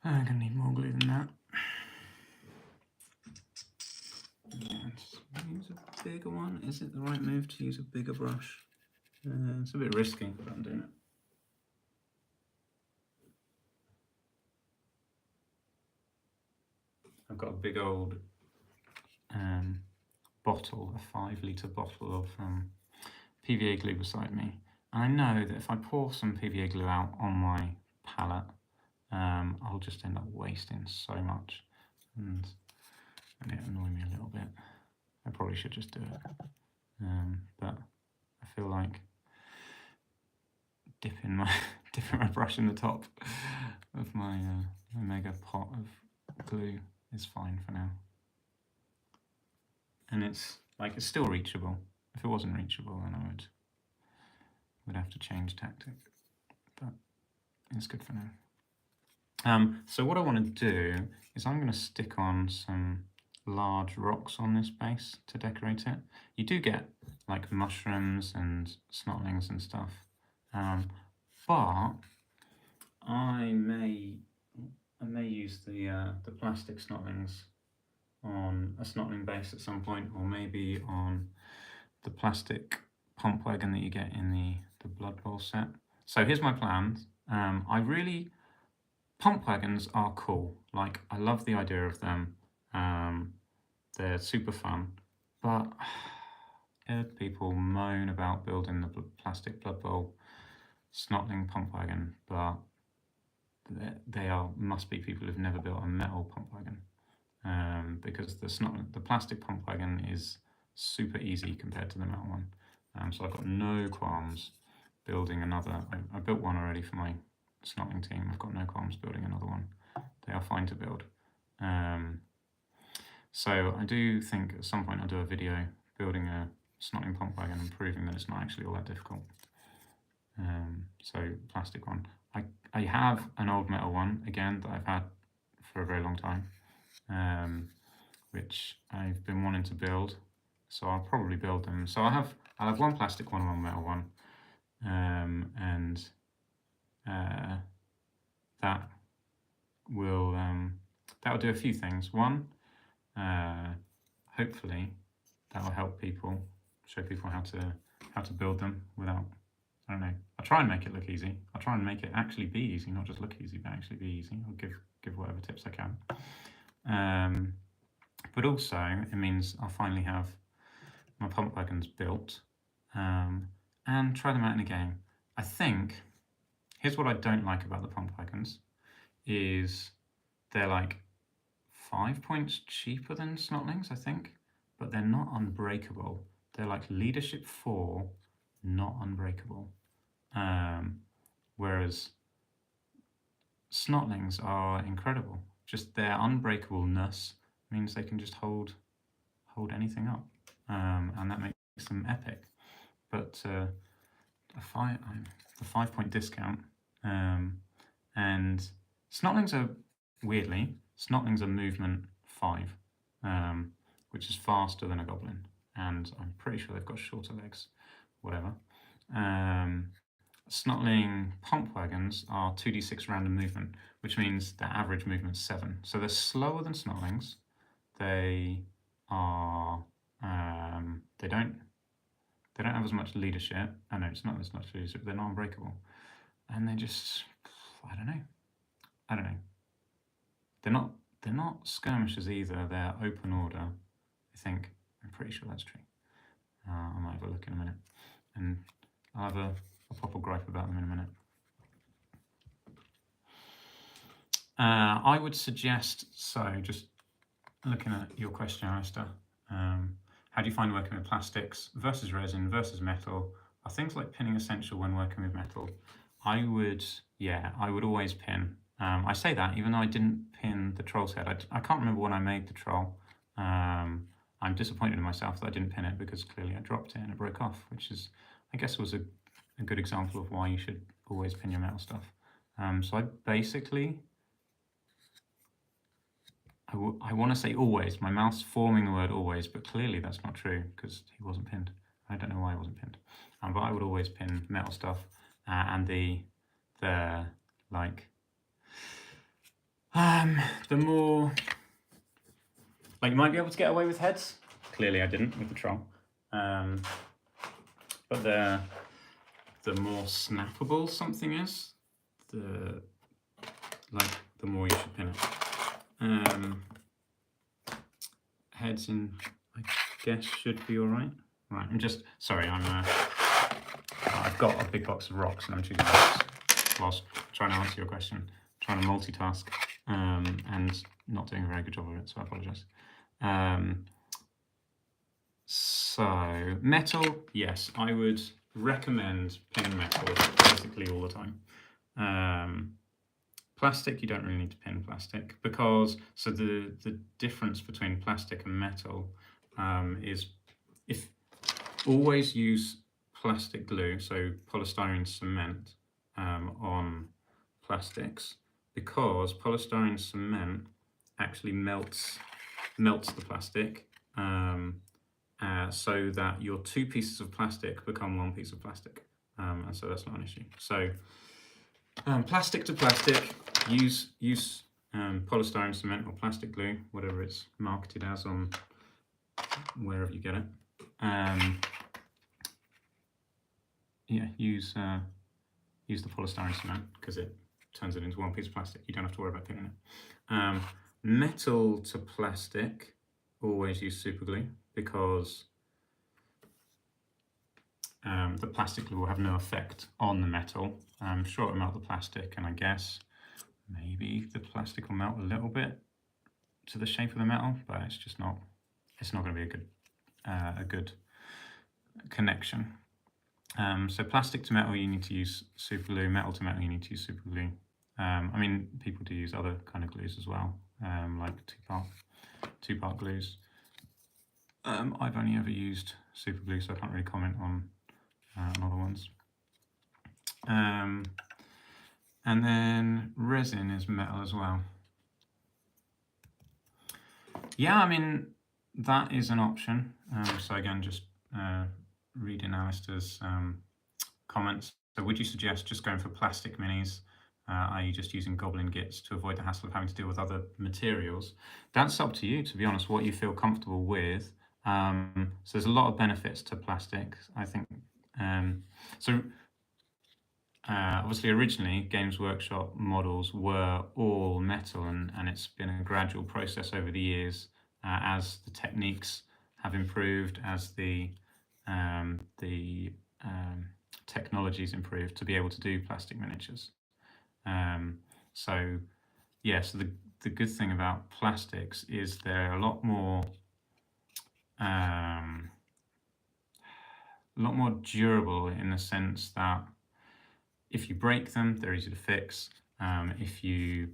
I'm going to need more glue than that. Let's use a bigger one. Is it the right move to use a bigger brush? It's a bit risky, but I'm doing it. I've got a big old bottle, a 5-litre bottle of PVA glue beside me. And I know that if I pour some PVA glue out on my palette, I'll just end up wasting so much, and it annoy me a little bit. I probably should just do it, but I feel like dipping my brush in the top of my mega pot of glue is fine for now. And it's still reachable. If it wasn't reachable, then I would have to change tactic, but it's good for now. So what I want to do is I'm going to stick on some large rocks on this base to decorate it. You do get like mushrooms and snotlings and stuff, but I may use the plastic snotlings on a snotling base at some point, or maybe on the plastic pump wagon that you get in the Blood Bowl set. So here's my plan. Pump wagons are cool. Like, I love the idea of them. They're super fun, but I heard people moan about building the plastic Blood Bowl snotling pump wagon, but must be people who've never built a metal pump wagon, because the plastic pump wagon is super easy compared to the metal one. So I've got no qualms building another. I built one already for my snotling team. I've got no qualms building another one. They are fine to build. So I do think at some point I'll do a video building a snotling pump wagon and proving that it's not actually all that difficult. So plastic one. I have an old metal one, again, that I've had for a very long time, which I've been wanting to build, so I'll probably build them. So I'll have one plastic one and one metal one, and that will do a few things. One, hopefully that will help people, show people how to build them without, I don't know, I'll try and make it look easy. I'll try and make it actually be easy, not just look easy, but actually be easy. I'll give whatever tips I can. But also, it means I'll finally have my pump wagons built, and try them out in a game. I think, here's what I don't like about the pump wagons, is they're like 5 points cheaper than snotlings, I think, but they're not unbreakable. They're like leadership 4, not unbreakable. Whereas snotlings are incredible. Just their unbreakableness means they can just hold anything up, and that makes them epic. But the 5-point discount, and snotlings are weirdly movement 5, which is faster than a goblin. and I'm pretty sure they've got shorter legs, whatever. Snotling pump wagons are 2d6 random movement, which means their average movement's 7. So they're slower than snotlings. They are they don't have as much leadership. Oh no, it's not as much leadership. They're not unbreakable, and they just I don't know. They're not skirmishers either. They're open order. I think I'm pretty sure that's true. I might have a look in a minute, and I'll have a proper gripe about them in a minute. I would suggest, so just looking at your question, Alistair, how do you find working with plastics versus resin versus metal? Are things like pinning essential when working with metal? I would always pin. I say that even though I didn't pin the troll's head. I can't remember when I made the troll. I'm disappointed in myself that I didn't pin it, because clearly I dropped it and it broke off, which is, I guess, was a good example of why you should always pin your metal stuff. So I basically, I want to say always. My mouth's forming the word always, but clearly that's not true because he wasn't pinned. I don't know why he wasn't pinned. But I would always pin metal stuff, and the more, like, you might be able to get away with heads. Clearly I didn't with the troll. But the more snappable something is, the more you should pin it. Heads in, I guess, should be all right. Right, I'm just, sorry, I've got a big box of rocks and I'm choosing rocks whilst trying to answer your question, trying to multitask, and not doing a very good job of it, so I apologise. So, metal, yes, I would recommend pinning metal basically all the time. Plastic, you don't really need to pin plastic, because, so the difference between plastic and metal is, if always use plastic glue, so polystyrene cement, on plastics, because polystyrene cement actually melts the plastic, so that your two pieces of plastic become one piece of plastic, and so that's not an issue. So plastic to plastic, use polystyrene cement or plastic glue, whatever it's marketed as on wherever you get it. Yeah, use the polystyrene cement because it turns it into one piece of plastic. You don't have to worry about pinning it. Metal to plastic, always use super glue, because the plastic glue will have no effect on the metal. I'm sure it'll melt the plastic, and I guess maybe the plastic will melt a little bit to the shape of the metal, but it's just not. It's not going to be a good connection. So plastic to metal, you need to use super glue. Metal to metal, you need to use super glue. I mean, people do use other kind of glues as well, like two-part glues. I've only ever used super glue, so I can't really comment on other ones. And then resin is metal as well. Yeah, I mean, that is an option. So again, just reading Alistair's comments. So would you suggest just going for plastic minis, i.e. just using goblin gits to avoid the hassle of having to deal with other materials? That's up to you, to be honest, what you feel comfortable with. So there's a lot of benefits to plastic, I think. Obviously originally Games Workshop models were all metal, and it's been a gradual process over the years as the techniques have improved, as the technologies improved to be able to do plastic miniatures. So yes, the good thing about plastics is they're a lot more durable, in the sense that if you break them, they're easy to fix. If you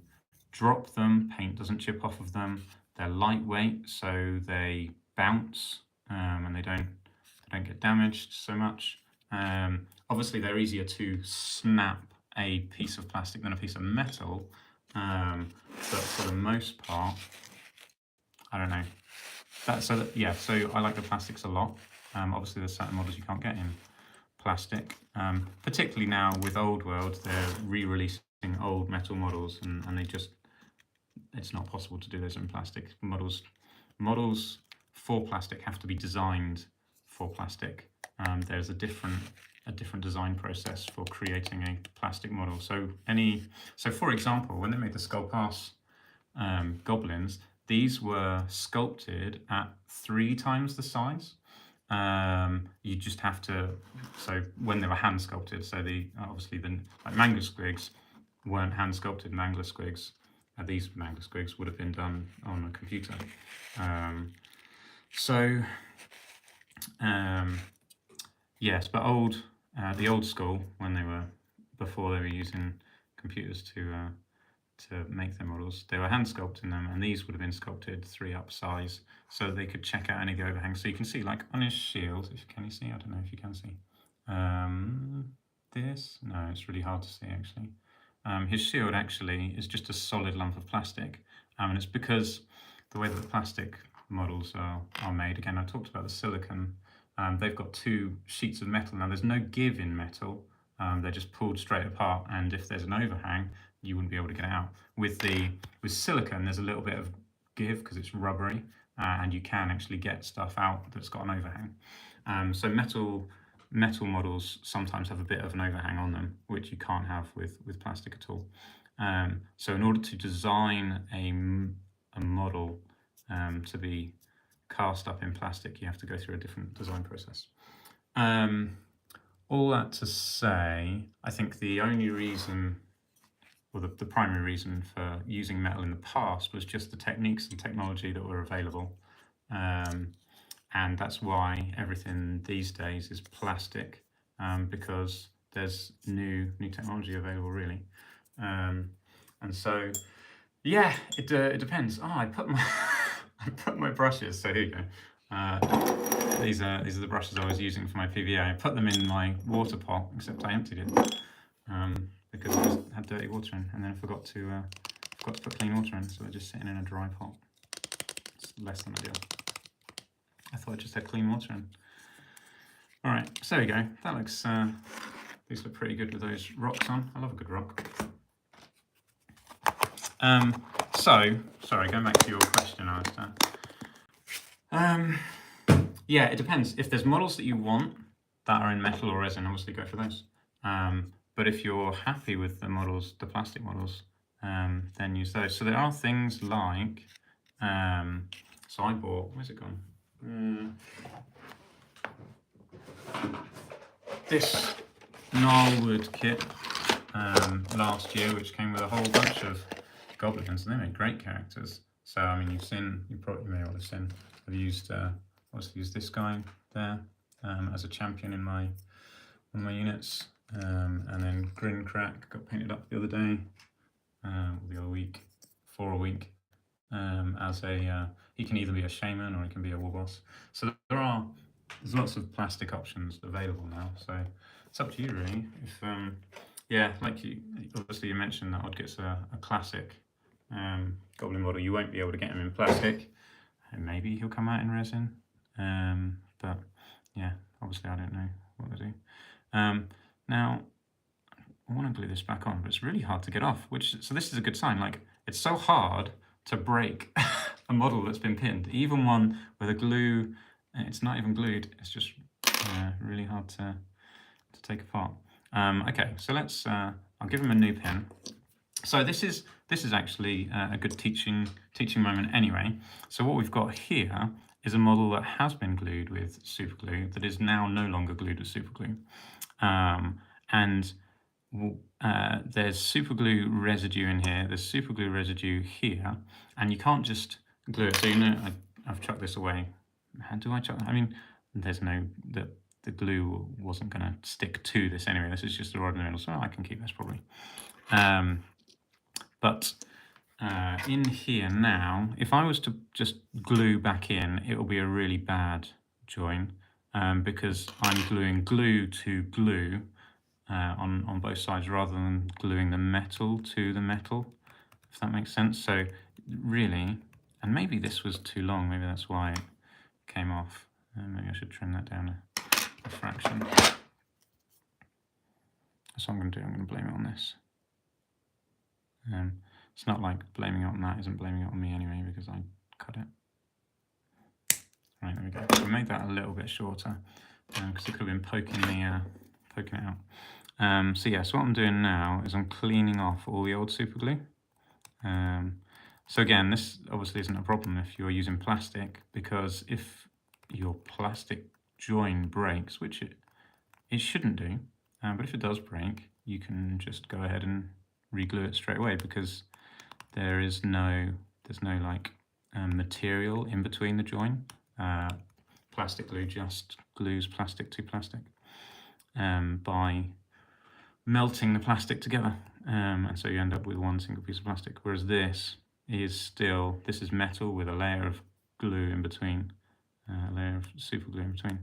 drop them, paint doesn't chip off of them. They're lightweight, so they bounce, and they don't get damaged so much. Obviously, they're easier to snap a piece of plastic than a piece of metal, but for the most part, I don't know. yeah, so I like the plastics a lot. Obviously there's certain models you can't get in plastic, particularly now with Old World, they're re-releasing old metal models, and they just, it's not possible to do those in plastic. Models for plastic have to be designed for plastic. There's a different design process for creating a plastic model. So for example, when they made the Skull Pass goblins, these were sculpted at 3 times the size. You just have to, so when they were hand sculpted, so obviously like mangler squigs weren't hand sculpted. Mangler squigs, these mangler squigs would have been done on a computer. Yes, but the old school, when before they were using computers to make their models, they were hand sculpting them, and these would have been sculpted 3 up size so that they could check out any of the overhangs. So you can see, like on his shield, can you see? I don't know if you can see. This? No, it's really hard to see actually. His shield actually is just a solid lump of plastic, and it's because the way that the plastic models are made, again, I talked about the silicon, they've got 2 sheets of metal. Now there's no give in metal, they're just pulled straight apart, and if there's an overhang, you wouldn't be able to get it out. With silicon, there's a little bit of give because it's rubbery, and you can actually get stuff out that's got an overhang. So metal models sometimes have a bit of an overhang on them, which you can't have with plastic at all. So in order to design a model to be cast up in plastic, you have to go through a different design process. All that to say, I think the only reason, or the primary reason for using metal in the past was just the techniques and technology that were available. And that's why everything these days is plastic, because there's new technology available, really. And so, yeah, it depends. I put my brushes. So here you go. These are the brushes I was using for my PVA. I put them in my water pot, except I emptied it because it had dirty water in, and then I forgot to put clean water in, so they're just sitting in a dry pot. It's less than ideal. I thought it just had clean water in. All right, so there you go. That looks. These look pretty good with those rocks on. I love a good rock. Sorry, going back to your question, Alistair. Yeah, it depends. If there's models that you want that are in metal or resin, obviously go for those. But if you're happy with the plastic models, then use those. So there are things like, so I bought, where's it gone? This Gnarlwood kit last year, which came with a whole bunch of goblins, and they made great characters. So I mean, you probably may well have seen. I've used this guy there as a champion in one of my units, and then Grin Crack got painted up the other day, the other week, for a week, as he can either be a shaman or he can be a war boss. So there's lots of plastic options available now. So it's up to you really. If yeah, like you mentioned that Oddgit's a classic goblin model. You won't be able to get him in plastic, and maybe he'll come out in resin. But yeah, obviously I don't know what to do. Now I want to glue this back on, but it's really hard to get off. So this is a good sign. Like, it's so hard to break a model that's been pinned, even one where the glue, it's not even glued. It's just really hard to take apart. Okay, so let's. I'll give him a new pin. So this is actually a good teaching moment anyway. So what we've got here is a model that has been glued with super glue that is now no longer glued with super glue, and there's super glue residue in here. There's super glue residue here, and you can't just glue it. So I've chucked this away. How do I chuck? I mean, there's no the glue wasn't going to stick to this anyway. This is just a rod in the middle, so I can keep this probably. But in here now, if I was to just glue back in, it will be a really bad join because I'm gluing glue to glue on both sides rather than gluing the metal to the metal, if that makes sense. So really, and maybe this was too long, maybe that's why came off. Maybe I should trim that down a fraction. So I'm going to do, I'm going to blame it on this. It's not like blaming it on that isn't blaming it on me anyway, because I cut it. Right, there we go. So I made that a little bit shorter, because it could have been poking it out. So yeah, so what I'm doing now is I'm cleaning off all the old super glue. So again, this obviously isn't a problem if you're using plastic, because if your plastic join breaks, which it shouldn't do, but if it does break, you can just go ahead and reglue it straight away, because there's no like material in between the join. Plastic glue just glues plastic to plastic by melting the plastic together, and so you end up with one single piece of plastic, whereas this is metal with a layer of glue in between, a layer of super glue in between.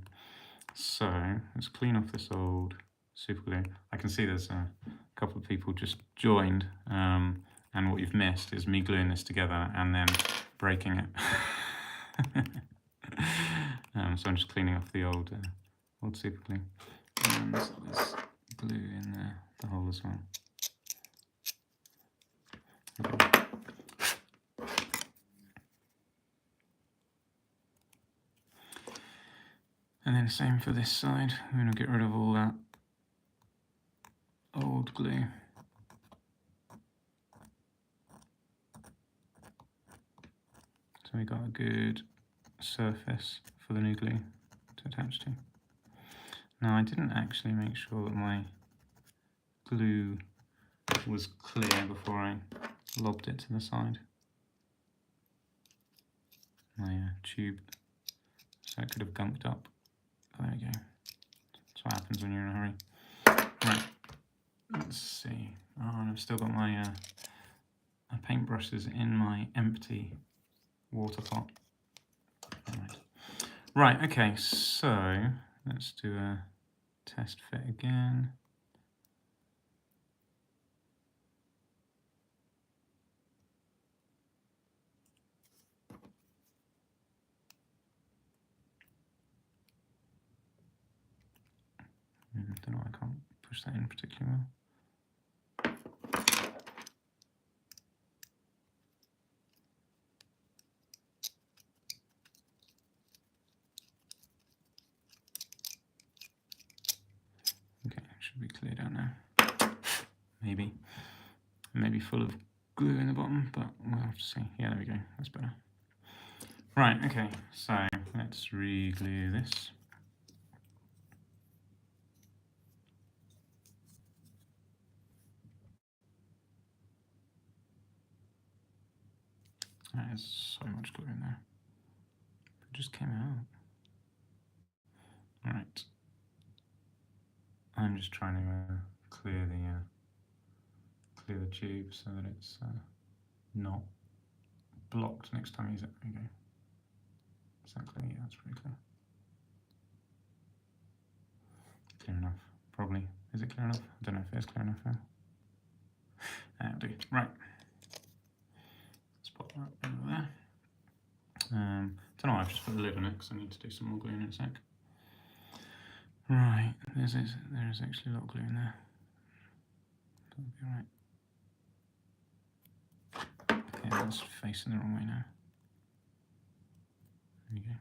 So let's clean off this old super glue. I can see there's a couple of people just joined, and what you've missed is me gluing this together and then breaking it. So I'm just cleaning off the old super glue. And there's glue in the hole as well. Okay. And then same for this side. I'm going to get rid of all that old glue. So we got a good surface for the new glue to attach to. Now I didn't actually make sure that my glue was clear before I lobbed it to the side. My tube, so it could have gunked up. There we go. That's what happens when you're in a hurry. Right, let's see. Oh, and I've still got my paintbrushes in my empty water pot. Right, okay, so let's do a test fit again. I don't know, I can't push that in particularly well. Okay, it should be cleared out now. Maybe. Maybe full of glue in the bottom, but we'll have to see. Yeah, there we go, that's better. Right, okay, so let's re-glue this. There's so much glue in there. It just came out. Right. I'm just trying to clear the tube so that it's not blocked next time I use it. There you go. Is that clear? Yeah, that's pretty clear. Clear enough, probably. Is it clear enough? I don't know if it is clear enough now. That'll do. Right. Let's pop that over there. Don't know why I've just put the lid on it because I need to do some more glue in a sec. Right, there is actually a lot of glue in there. That'll be alright. Okay, that's facing the wrong way now. There you go.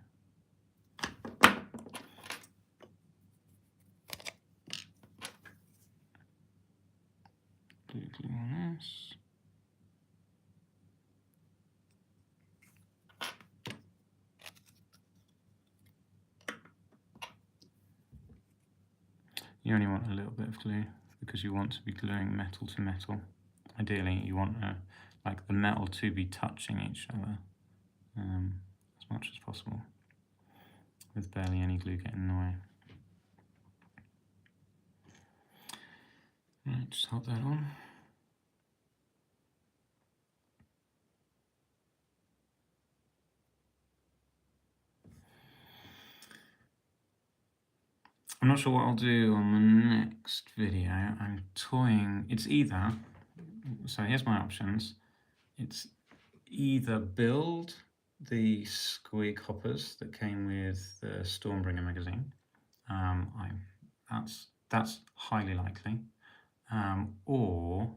Glue on this. You only want a little bit of glue because you want to be gluing metal to metal. Ideally, you want like the metal to be touching each other as much as possible, with barely any glue getting in the way. Right, just hold that on. I'm not sure what I'll do on the next video. I'm toying, it's either, so here's my options. It's either build the squig hoppers that came with the Stormbringer magazine. That's highly likely. Or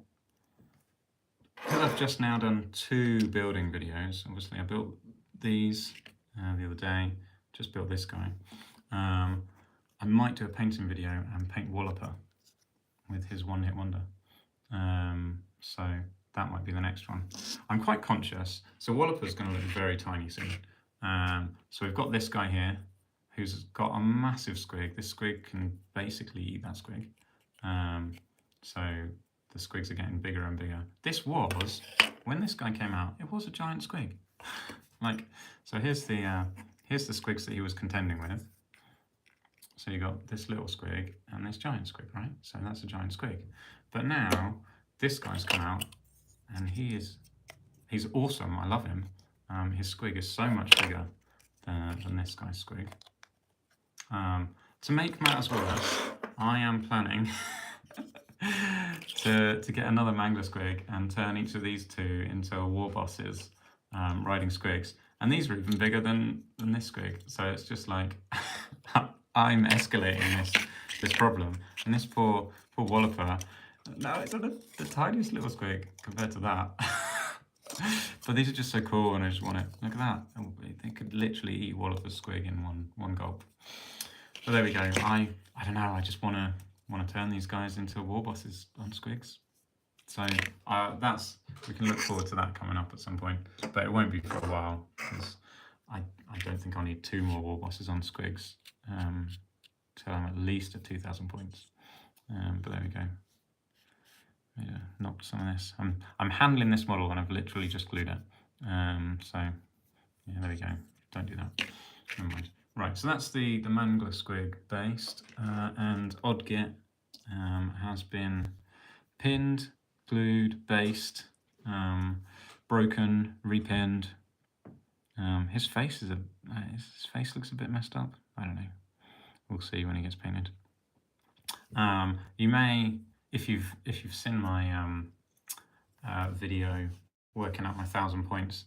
because I've just now done 2 building videos. Obviously, I built these the other day. Just built this guy. I might do a painting video and paint Walloper with his one-hit wonder. So that might be the next one. I'm quite conscious. So Walloper's going to look very tiny soon. So we've got this guy here who's got a massive squig. This squig can basically eat that squig. So the squigs are getting bigger and bigger. This was, when this guy came out, it was a giant squig. Like, so here's the squigs that he was contending with. So you got this little squig and this giant squig, right? So that's a giant squig. But now this guy's come out and he's awesome. I love him. His squig is so much bigger than this guy's squig. To make matters worse, I am planning to get another mangler squig and turn each of these 2 into war bosses riding squigs. And these are even bigger than this squig. So it's just like I'm escalating this problem. And this poor Walloper, now it's the tiniest little squig compared to that. But these are just so cool, and I just want it. Look at that. They could literally eat Walloper's squig in one gulp. But there we go. I don't know. I just want to turn these guys into war bosses on squigs. So we can look forward to that coming up at some point, but it won't be for a while because I don't think I'll need 2 more war bosses on squigs till I'm at least at 2,000 points. But there we go. Yeah, knock some of this. I'm handling this model and I've literally just glued it. So yeah, there we go. Don't do that. Never mind. Right, so that's the mangler squig based, and Oddgit has been pinned, glued, based, broken, repinned. His face looks a bit messed up. I don't know. We'll see when he gets painted. You may, if you've seen my video working out my 1,000 points,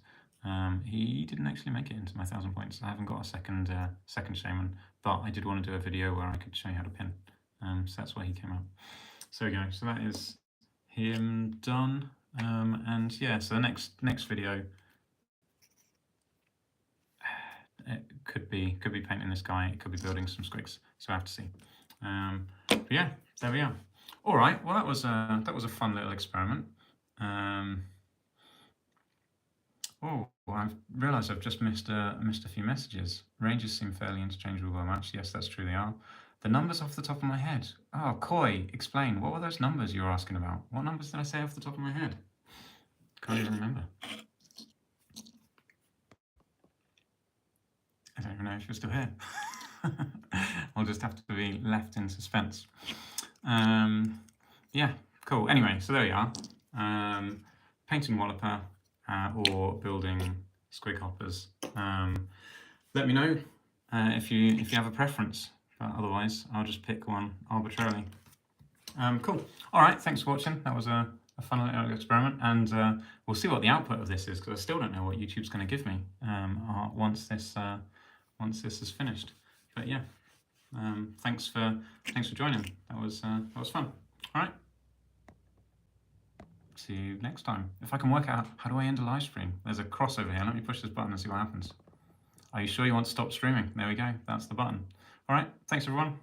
he didn't actually make it into my 1,000 points. I haven't got a second Shaman, but I did want to do a video where I could show you how to pin. So that's why he came out. So there we go. So that is him done. And yeah, so the next video, it could be painting this guy. It could be building some squigs. So I have to see. But yeah, there we are. All right. Well, that was a fun little experiment. Oh, I've realised I've just missed a few messages. Ranges seem fairly interchangeable by match. Yes, that's true, they are. The numbers off the top of my head. Oh, Koi, explain. What were those numbers you were asking about? What numbers did I say off the top of my head? Can't even remember. I don't even know if you're still here. I'll just have to be left in suspense. Yeah, cool. Anyway, so there we are. Painting Walloper or building squig hoppers. Let me know if you have a preference, but otherwise I'll just pick one arbitrarily. Cool. All right, thanks for watching. That was a fun little experiment, and we'll see what the output of this is, because I still don't know what YouTube's going to give me once this is finished. But yeah, thanks for joining. That was fun. All right. See you next time. If I can work out how do I end a live stream. There's a cross over here. Let me push this button and see what happens. Are you sure you want to stop streaming? There we go. That's the button. All right. Thanks everyone.